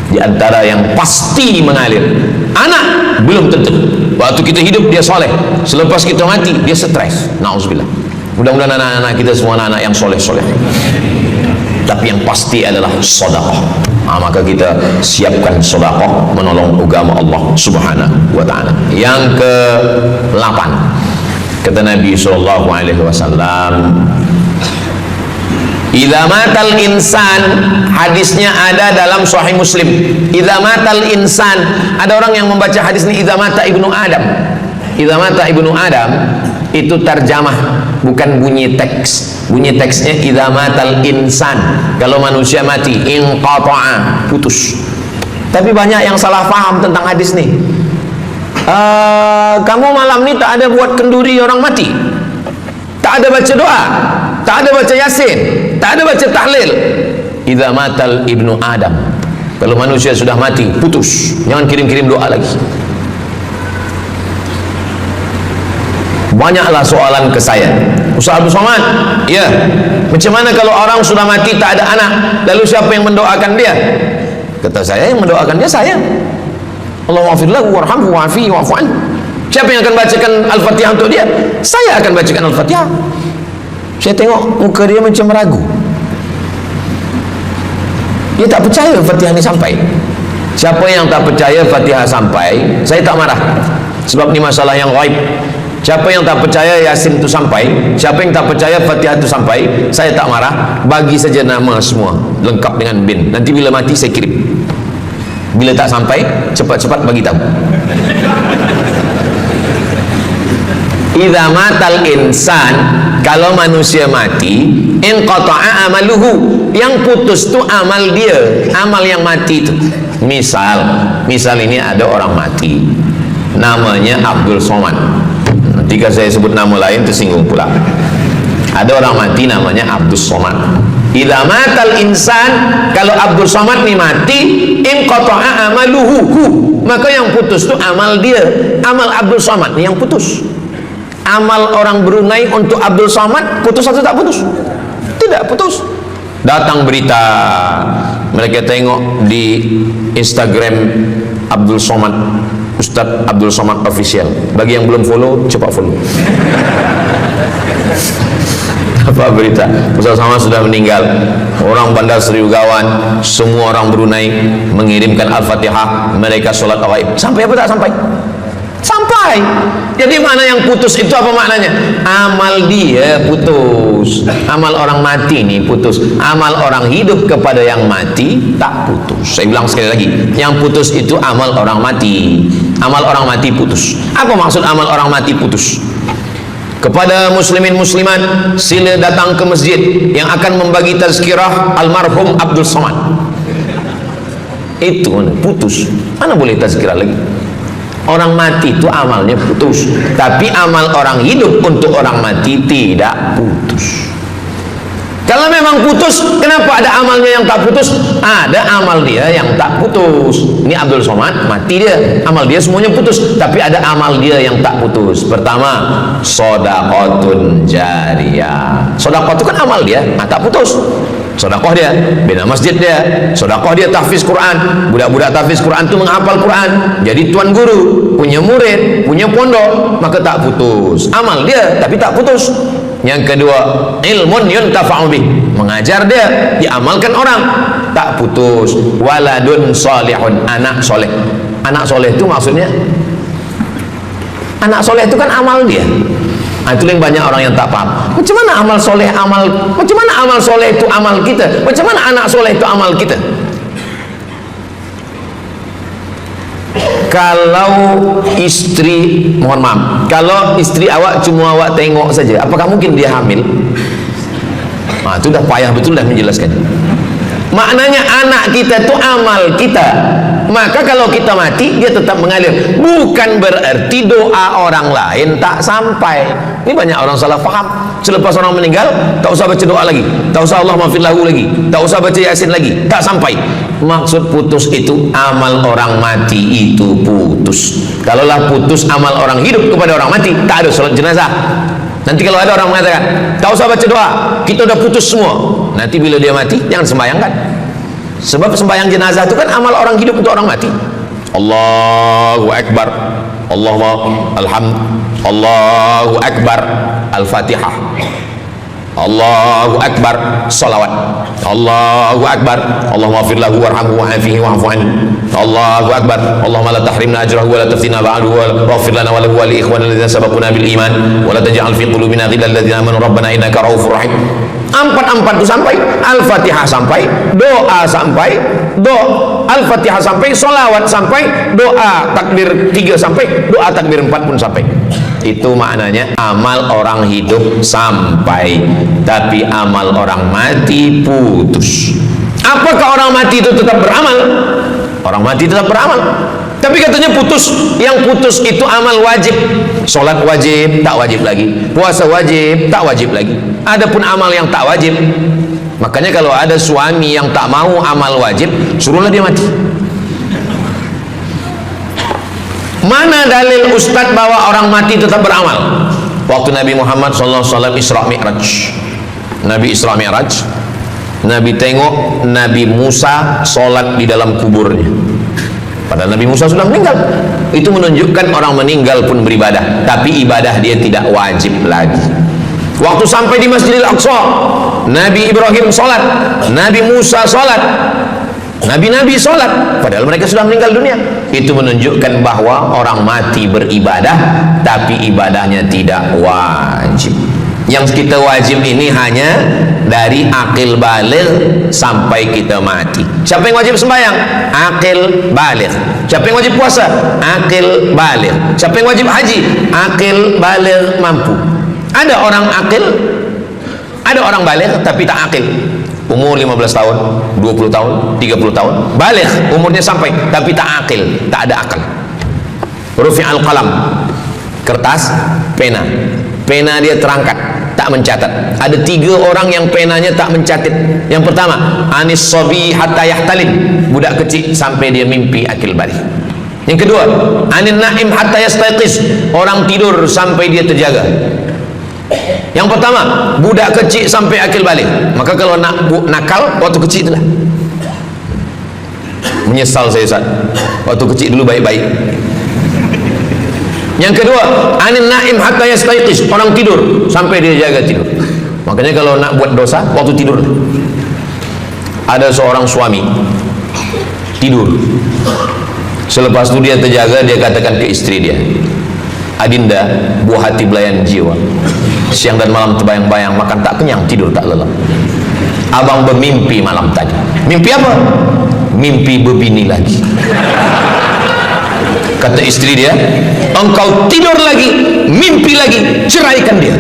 Di antara yang pasti mengalir, anak belum tentu. Waktu kita hidup dia soleh, selepas kita mati dia stres. Na'udzubillah. Mudah-mudahan anak-anak kita semua anak-anak yang soleh-soleh. Tapi yang pasti adalah sedekah. Maka kita siapkan sedekah menolong agama Allah Subhanahu wa ta'ala. Yang ke-8, kata Nabi sallallahu alaihi wasallam, idza matal insan, hadisnya ada dalam Sahih Muslim. Idza matal insan, ada orang yang membaca hadis ini idza mata ibnu Adam. Idza mata ibnu Adam itu terjemah, bukan bunyi teks. Bunyi teksnya idza matal insan, kalau manusia mati, inqata'a, putus. Tapi banyak yang salah faham tentang hadis nih. Kamu malam ni tak ada buat kenduri orang mati, tak ada baca doa, tak ada baca yasin, tak ada baca tahlil. Idza matal ibnu Adam, kalau manusia sudah mati, putus. Jangan kirim-kirim doa lagi. Banyaklah soalan ke saya, Ustaz Abdul Somad, ya, macam mana kalau orang sudah mati tak ada anak, lalu siapa yang mendoakan dia? Kata saya, yang mendoakan dia saya. Allahumma ighfir lahu warhamhu wa'afihi wa'fu anhu. Siapa yang akan bacakan Al-Fatihah untuk dia? Saya akan bacakan Al-Fatihah. Saya tengok muka dia macam ragu, dia tak percaya Fatihah ini sampai. Siapa yang tak percaya Fatihah sampai, saya tak marah, sebab ini masalah yang ghaib. Siapa yang tak percaya Yasin itu sampai, siapa yang tak percaya Fatihah itu sampai, saya tak marah. Bagi saja nama semua lengkap dengan bin. Nanti bila mati saya kirim. Bila tak sampai, cepat-cepat bagi tahu. Idza matal insan, kalau manusia mati, inqata'a amaluhu, yang putus tu amal dia, amal yang mati itu. Misal ini ada orang mati, namanya Abdul Somad. Jika saya sebut nama lain tersinggung pula. Ada orang mati namanya Abdul Somad. Idza matal insan, kalau Abdul Somad ni mati, inqata'a amaluhu, maka yang putus tu amal dia. Amal Abdul Somad ni yang putus. Amal orang Brunei untuk Abdul Somad putus atau tak putus? Tidak putus. Datang berita, mereka tengok di Instagram Abdul Somad Ustadz Abdul Somad Official. Bagi yang belum follow, cepat follow. Apa berita? Ustaz Somad sudah meninggal. Orang Bandar Seri Begawan, semua orang Brunei mengirimkan Al-Fatihah, mereka sholat gaib. Sampai apa tak sampai? Sampai. Jadi mana yang putus itu apa maknanya? Amal dia putus. Amal orang mati ini putus. Amal orang hidup kepada yang mati tak putus. Saya bilang sekali lagi, yang putus itu amal orang mati. Amal orang mati putus. Apa maksud amal orang mati putus? Kepada muslimin muslimat, sila datang ke masjid yang akan membagi tazkirah almarhum Abdul Somad. Itu putus. Mana boleh tazkirah lagi? Orang mati itu amalnya putus, tapi amal orang hidup untuk orang mati tidak putus. Kalau memang putus, kenapa ada amalnya yang tak putus? Ada amal dia yang tak putus. Ini Abdul Somad mati dia, amal dia semuanya putus, tapi ada amal dia yang tak putus. Pertama, shadaqatun jariyah. Shadaqah itu kan amal dia, tak putus. Sedekah dia, bina masjid dia, sedekah dia tahfiz Quran. Budak-budak tahfiz Quran itu menghafal Quran, jadi tuan guru, punya murid, punya pondok, maka tak putus. Amal dia tapi tak putus. Yang kedua, ilmun yuntafa'u bih, mengajar dia, diamalkan orang, tak putus. Waladun salihun, anak soleh. Anak soleh itu maksudnya, anak soleh itu kan amal dia. Itu yang banyak orang yang tak paham. Macam mana amal soleh macam mana amal soleh itu amal kita? Macam mana anak soleh itu amal kita? Kalau istri, mohon maaf, kalau istri awak cuma awak tengok saja, apakah mungkin dia hamil? Itu dah payah betul dah menjelaskan. Maknanya anak kita itu amal kita. Maka kalau kita mati, dia tetap mengalir. Bukan berarti doa orang lain tak sampai. Ini banyak orang salah faham. Selepas orang meninggal, tak usah baca doa lagi, tak usah Allah maafir lahu lagi, tak usah baca Yasin lagi, tak sampai. Maksud putus itu amal orang mati itu putus. Kalaulah putus amal orang hidup kepada orang mati, tak ada solat jenazah. Nanti kalau ada orang mengatakan tak usah baca doa, kita udah putus semua, nanti bila dia mati jangan sembahyangkan. Sebab sembahyang jenazah itu kan amal orang hidup untuk orang mati. Allahu Akbar, Allahu Akbar, Al-Fatihah, Allahu Akbar, salawat, Allahu Akbar, Allahumma ighfir lahu warhamhu wa'afihi wa'fu anhu, Allahu Akbar, Allahumma la tahrimna ajrahu wa la taftina ba'dahu wa ighfir lana wa lahu wa li ikhwanina alladhina sabaquna bil iman wa la taj'al fi qulubina ghillan lil ladzina amanu rabbana innaka ra'ufur rahim. Empat itu sampai, Al-Fatihah sampai, doa sampai, Al-Fatihah sampai, solawat sampai, doa takbir 3 sampai, doa takbir 4 pun sampai. Itu maknanya amal orang hidup sampai, tapi amal orang mati putus. Apakah orang mati itu tetap beramal? Orang mati tetap beramal, tapi katanya putus. Yang putus itu amal wajib. Solat wajib, tak wajib lagi. Puasa wajib, tak wajib lagi. Adapun amal yang tak wajib, makanya kalau ada suami yang tak mau amal wajib, suruhlah dia mati. Mana dalil ustadz bahwa orang mati tetap beramal? Waktu Nabi Muhammad SAW Isra Mi'raj, Nabi Isra Mi'raj, Nabi tengok Nabi Musa solat di dalam kuburnya. Padahal Nabi Musa sudah meninggal. Itu menunjukkan orang meninggal pun beribadah, tapi ibadah dia tidak wajib lagi. Waktu sampai di Masjidil Aqsa, Nabi Ibrahim solat, Nabi Musa solat, Nabi-Nabi solat, padahal mereka sudah meninggal dunia. Itu menunjukkan bahwa orang mati beribadah, tapi ibadahnya tidak wajib. Yang kita wajib ini hanya dari akil baligh sampai kita mati. Siapa yang wajib sembahyang? Akil baligh. Siapa yang wajib puasa? Akil baligh. Siapa yang wajib haji? Akil baligh mampu. Ada orang akil, ada orang baligh tapi tak akil. Umur 15 tahun, 20 tahun, 30 tahun, baligh, umurnya sampai tapi tak akil, tak ada akal. Rufi'al qalam, kertas, pena. Pena dia terangkat, tak mencatat. Ada 3 orang yang penanya tak mencatat. Yang pertama, anis sabi hatta yahtalim, budak kecil sampai dia mimpi akil balik. Yang kedua, anin naim hatta yastayqiz, orang tidur sampai dia terjaga. Yang pertama, budak kecil sampai akil balik. Maka kalau nak nakal waktu kecil itulah. Menyesal saya Ustaz, waktu kecil dulu baik-baik. Yang kedua, anil naim hatta yastayqiz, orang tidur sampai dia jaga tidur. Makanya kalau nak buat dosa waktu tidur. Ada seorang suami tidur, selepas itu dia terjaga, dia katakan ke istri dia, Adinda, buah hati belayan jiwa, siang dan malam terbayang-bayang, makan tak kenyang, tidur tak lelap. Abang bermimpi malam tadi. Mimpi apa? Mimpi berbini lagi. Kata istri dia, engkau tidur lagi, mimpi lagi, ceraikan dia.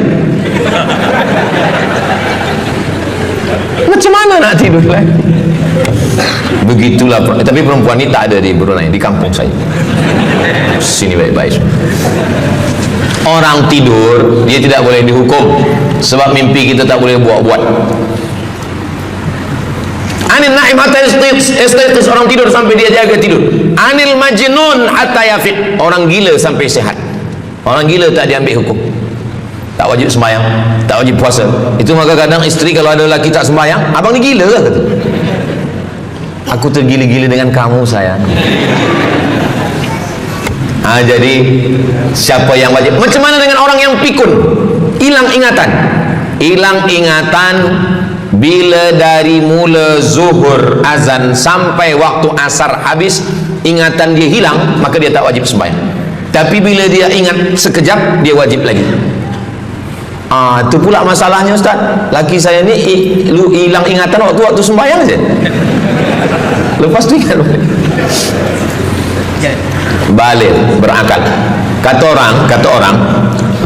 Macam mana nak tidur lagi? Begitulah. Tapi perempuan ini tak ada di Brunei, di kampung saya. Sini baik-baik. Orang tidur dia tidak boleh dihukum, sebab mimpi kita tak boleh buat-buat. Anil naim hatta yastayqiz, orang tidur sampai dia jaga tidur. Anil majnun hatta yafiq, orang gila sampai sehat. Orang gila tak diambil hukum, tak wajib sembahyang, tak wajib puasa. Itu maka kadang isteri kalau ada lelaki tak sembahyang, abang ni gila kata. Aku tergila-gila dengan kamu sayang. Jadi siapa yang wajib? Macam mana dengan orang yang pikun, hilang ingatan? Hilang ingatan bila dari mula zuhur azan sampai waktu asar habis, ingatan dia hilang, maka dia tak wajib sembahyang. Tapi bila dia ingat sekejap, dia wajib lagi. Itu pula masalahnya Ustaz. Laki saya ni hilang ingatan waktu sembahyang saja. Lepas tu ingat balik, berakal. Kata orang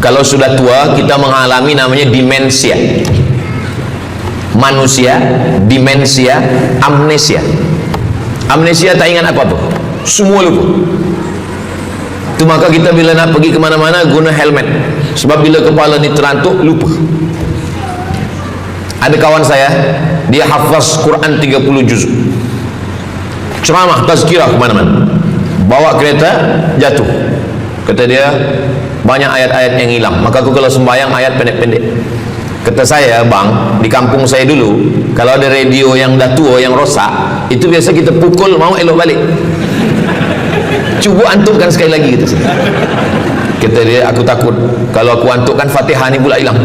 kalau sudah tua kita mengalami namanya demensia. Manusia demensia, amnesia. Amnesia tak ingat apa-apa, semua lupa. Itu maka kita bila nak pergi ke mana-mana guna helmet, sebab bila kepala ni terantuk lupa. Ada kawan saya, dia hafaz Quran 30 juz, ceramah tazkirah ke mana-mana, bawa kereta jatuh. Kata dia banyak ayat-ayat yang hilang, maka aku kalau sembahyang ayat pendek-pendek. Kata saya, bang, di kampung saya dulu kalau ada radio yang dah tua, yang rosak, itu biasa kita pukul mau elok balik. Cuba antukkan sekali lagi, kata saya. Kata dia, aku takut kalau aku antukkan Fatihah ni pula hilang.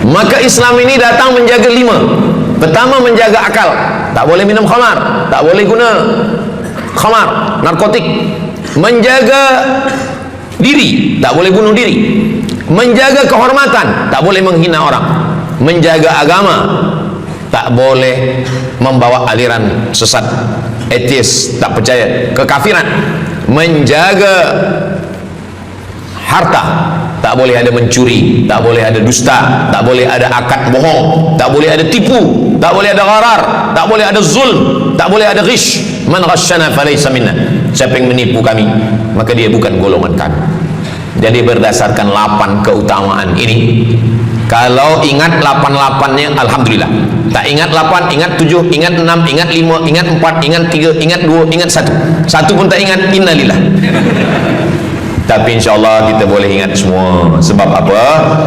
Maka Islam ini datang menjaga 5. Pertama, menjaga akal, tak boleh minum khamar, tak boleh guna khamar, narkotik. Menjaga diri, tak boleh bunuh diri. Menjaga kehormatan, tak boleh menghina orang. Menjaga agama, tak boleh membawa aliran sesat, ateis, tak percaya, kekafiran. Menjaga harta, tak boleh ada mencuri, tak boleh ada dusta, tak boleh ada akad bohong, tak boleh ada tipu, tak boleh ada gharar, tak boleh ada zulm, tak boleh ada ghish. Man ghasyana falaysa minna, siapa yang menipu kami maka dia bukan golongan kami. Jadi berdasarkan 8 keutamaan ini, kalau ingat 8-8-nya alhamdulillah, tak ingat 8, ingat 7, ingat 6, ingat 5, ingat 4, ingat 3, ingat 2, ingat 1 pun tak ingat, innalillah. Tapi insyaAllah kita boleh ingat semua. Sebab apa?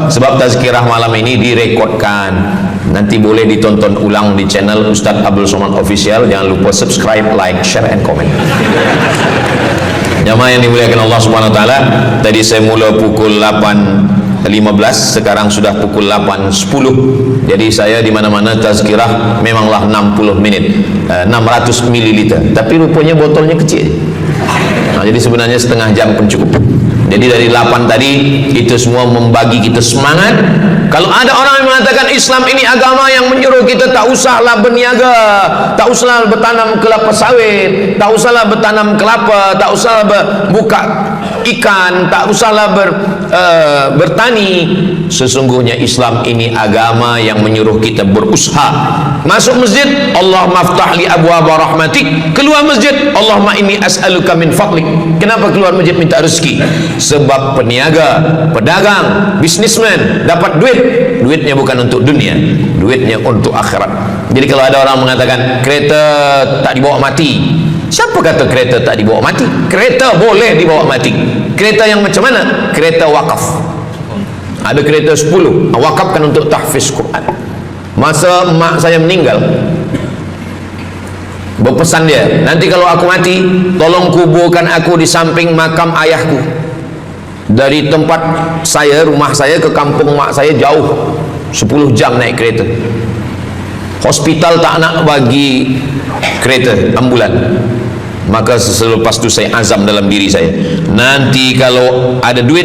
Sebab tazkirah malam ini direkodkan, nanti boleh ditonton ulang di channel Ustaz Abdul Somad Official. Jangan lupa subscribe, like, share and comment. Jamaah yang dimuliakan Allah Subhanahu Wa Taala, tadi saya mula pukul 8.15, sekarang sudah pukul 8.10. Jadi saya di mana-mana tazkirah memanglah 60 minit, 600 ml. Tapi rupanya botolnya kecil. Jadi sebenarnya setengah jam pun cukup. Jadi dari 8 tadi itu semua membagi kita semangat. Kalau ada orang yang mengatakan Islam ini agama yang menyuruh kita tak usahlah berniaga, tak usahlah bertanam kelapa sawit, tak usahlah bertanam kelapa, tak usahlah buka ikan, tak usahlah bertani. Sesungguhnya Islam ini agama yang menyuruh kita berusaha. Masuk masjid, Allahumma aftah li abwaaba rahmatik. Keluar masjid, Allahumma inni as'aluka min fadlik. Kenapa keluar masjid minta rezeki? Sebab peniaga, pedagang, bisnismen dapat duit, duitnya bukan untuk dunia, duitnya untuk akhirat. Jadi kalau ada orang mengatakan kereta tak dibawa mati, siapa kata kereta tak dibawa mati? Kereta boleh dibawa mati. Kereta yang macam mana? Kereta wakaf. Ada kereta 10 wakafkan untuk tahfiz Quran. Masa mak saya meninggal, Berpesan dia, nanti kalau aku mati, tolong kuburkan aku di samping makam ayahku. Dari tempat saya, rumah saya ke kampung mak saya jauh 10 jam naik kereta. Hospital tak nak bagi kereta ambulan. Maka selepas itu saya azam dalam diri saya, nanti kalau ada duit,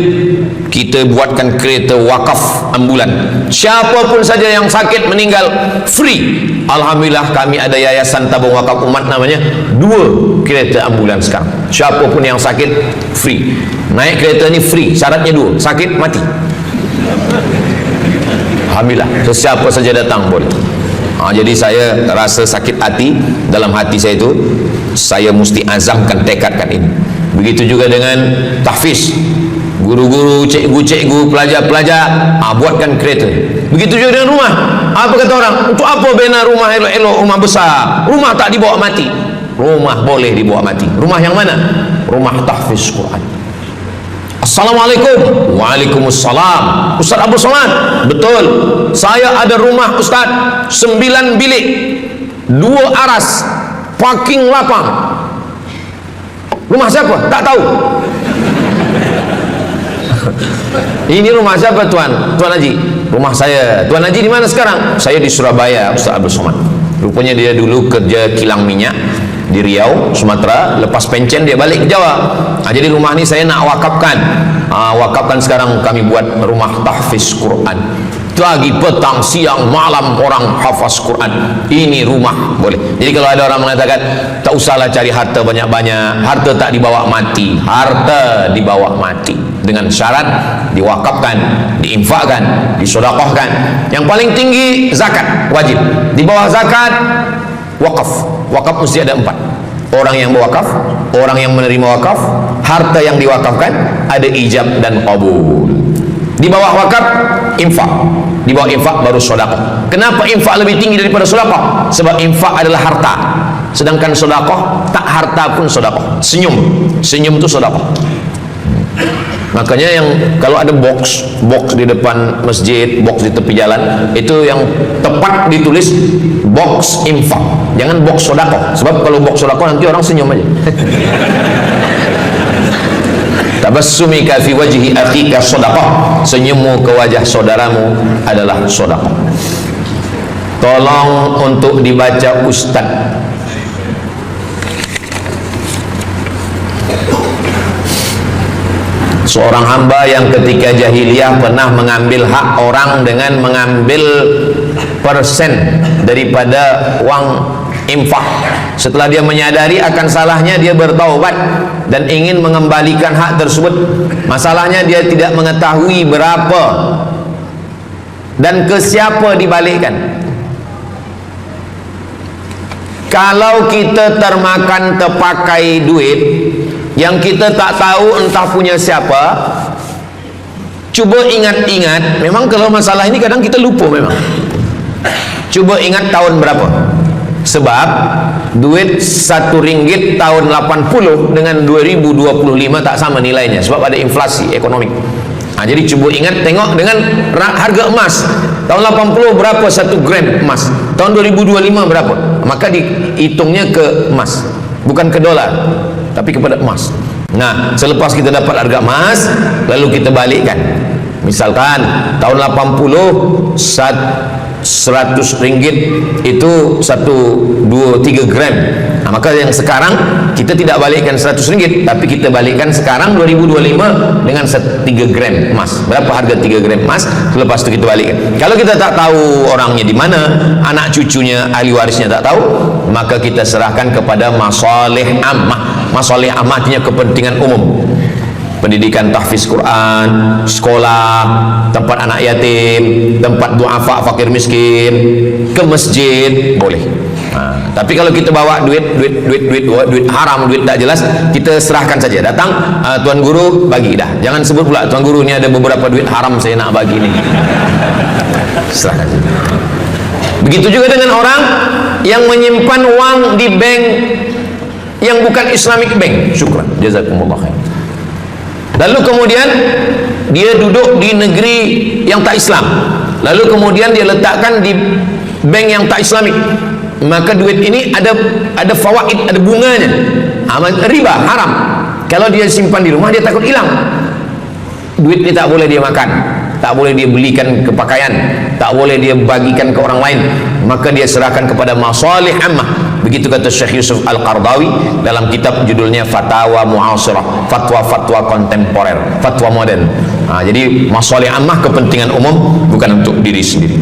kita buatkan kereta wakaf ambulan. Siapapun saja yang sakit meninggal, free. Alhamdulillah kami ada yayasan tabung wakaf umat namanya, 2 kereta ambulan sekarang. Siapapun yang sakit, free. Naik kereta ni free, syaratnya 2, sakit mati. Alhamdulillah, sesiapa saja datang boleh. Jadi saya rasa sakit hati dalam hati saya itu, saya mesti azamkan, tekadkan ini. Begitu juga dengan tahfiz, guru-guru, cikgu-cikgu, pelajar-pelajar, buatkan kereta. Begitu juga dengan rumah. Apa kata orang? Untuk apa bina rumah elok-elok, rumah besar? Rumah tak dibawa mati. Rumah boleh dibawa mati. Rumah yang mana? Rumah tahfiz Quran. Assalamualaikum. Waalaikumsalam. Ustaz Abdul Somad, betul, saya ada rumah Ustaz, 9 bilik, 2 aras, parking lapang. Rumah siapa? Tak tahu. Ini rumah siapa Tuan? Tuan Haji. Rumah saya. Tuan Haji di mana sekarang? Saya di Surabaya, Ustaz Abdul Somad. Rupanya dia dulu kerja kilang minyak di Riau, Sumatera. Lepas pencen dia balik ke Jawa. Jadi rumah ni saya nak wakafkan. Wakafkan sekarang, kami buat rumah tahfiz Quran. Pagi, petang, siang, malam orang hafaz Quran. Ini rumah boleh. Jadi kalau ada orang mengatakan tak usahlah cari harta banyak-banyak, harta tak dibawa mati. Harta dibawa mati dengan syarat diwakafkan, diinfakkan, disedekahkan. Yang paling tinggi zakat wajib. Di bawah zakat wakaf. Wakaf mesti ada 4. Orang yang berwakaf, orang yang menerima wakaf, harta yang diwakafkan, ada ijab dan qabul. Di bawah wakaf infak, di bawah infak baru sedekah. Kenapa infak lebih tinggi daripada sedekah? Sebab infak adalah harta, sedangkan sedekah tak harta pun sedekah. Senyum itu sedekah. Makanya yang kalau ada box di depan masjid, box di tepi jalan, itu yang tepat ditulis box infak, jangan box sedekah. Sebab kalau box sedekah nanti orang senyum aja. Tabassumika fi wajhi akhika sedekah, senyummu ke wajah saudaramu adalah sedekah. Tolong untuk dibaca Ustaz. Seorang hamba yang ketika jahiliyah pernah mengambil hak orang dengan mengambil persen daripada uang infak. Setelah dia menyadari akan salahnya, dia bertaubat dan ingin mengembalikan hak tersebut. Masalahnya dia tidak mengetahui berapa dan ke siapa dibalikkan. Kalau kita termakan terpakai duit yang kita tak tahu entah punya siapa, cuba ingat-ingat. Memang kalau masalah ini kadang kita lupa memang. Coba ingat tahun berapa. Sebab duit RM1 tahun 80 dengan 2025 tak sama nilainya, sebab ada inflasi ekonomi. Jadi coba ingat, tengok dengan harga emas tahun 80 berapa 1 gram emas, tahun 2025 berapa, maka dihitungnya ke emas, bukan ke dolar, tapi kepada emas. Nah, selepas kita dapat harga emas, lalu kita balikkan. Misalkan tahun 80 100 ringgit itu 1, 2, 3 gram. Nah, maka yang sekarang kita tidak balikkan 100 ringgit, tapi kita balikkan sekarang 2025 dengan 3 gram emas. Berapa harga 3 gram emas? Selepas itu kita balikkan. Kalau kita tak tahu orangnya di mana, anak cucunya, ahli warisnya tak tahu, maka kita serahkan kepada masalih ammah. Masalih ammah artinya kepentingan umum. Pendidikan tahfiz Quran, sekolah, tempat anak yatim, tempat duafa fakir miskin, ke masjid boleh. Tapi kalau kita bawa duit haram, duit tak jelas, kita serahkan saja. Datang, tuan guru bagi dah. Jangan sebut pula tuan guru ni ada beberapa duit haram saya nak bagi ni. Serahkan saja. Begitu juga dengan orang yang menyimpan uang di bank yang bukan Islamic bank. Syukran, jazakumullah khair. Lalu kemudian dia duduk di negeri yang tak Islam, lalu kemudian dia letakkan di bank yang tak Islamik. maka duit ini ada fawaid, ada bunganya. Riba haram. Kalau dia simpan di rumah, dia takut hilang. Duit ini tak boleh dia makan, tak boleh dia belikan ke pakaian, tak boleh dia bagikan ke orang lain, maka dia serahkan kepada masalih ammah. Begitu kata Syekh Yusuf Al-Qardawi dalam kitab judulnya Fatawa Mu'asirah, fatwa-fatwa kontemporer, fatwa modern. Jadi masalih ammah, kepentingan umum, bukan untuk diri sendiri.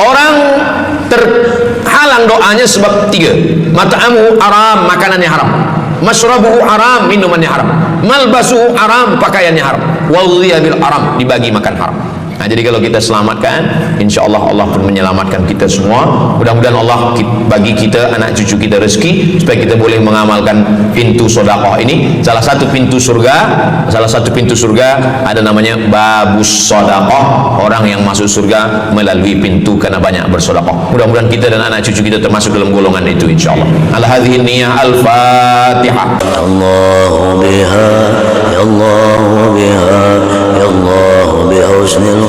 Orang terhalang doanya sebab 3. Mat'amuhu haram, makanannya haram. Masyrabuhu haram, minumannya haram. Malbasuhu haram, pakaiannya haram. Wadhiya bil haram, dibagi makan haram. Jadi kalau kita selamatkan, insyaallah Allah pun menyelamatkan kita semua. Mudah-mudahan Allah bagi kita, anak cucu kita rezeki supaya kita boleh mengamalkan pintu sedekah ini. Salah satu pintu surga ada namanya babus sedekah. Orang yang masuk surga melalui pintu karena banyak bersedekah. Mudah-mudahan kita dan anak cucu kita termasuk dalam golongan itu insyaallah. Ala hadhihi niyyah al-Fatihah. Allahu biha ya Allah biha ya Allah bi husnil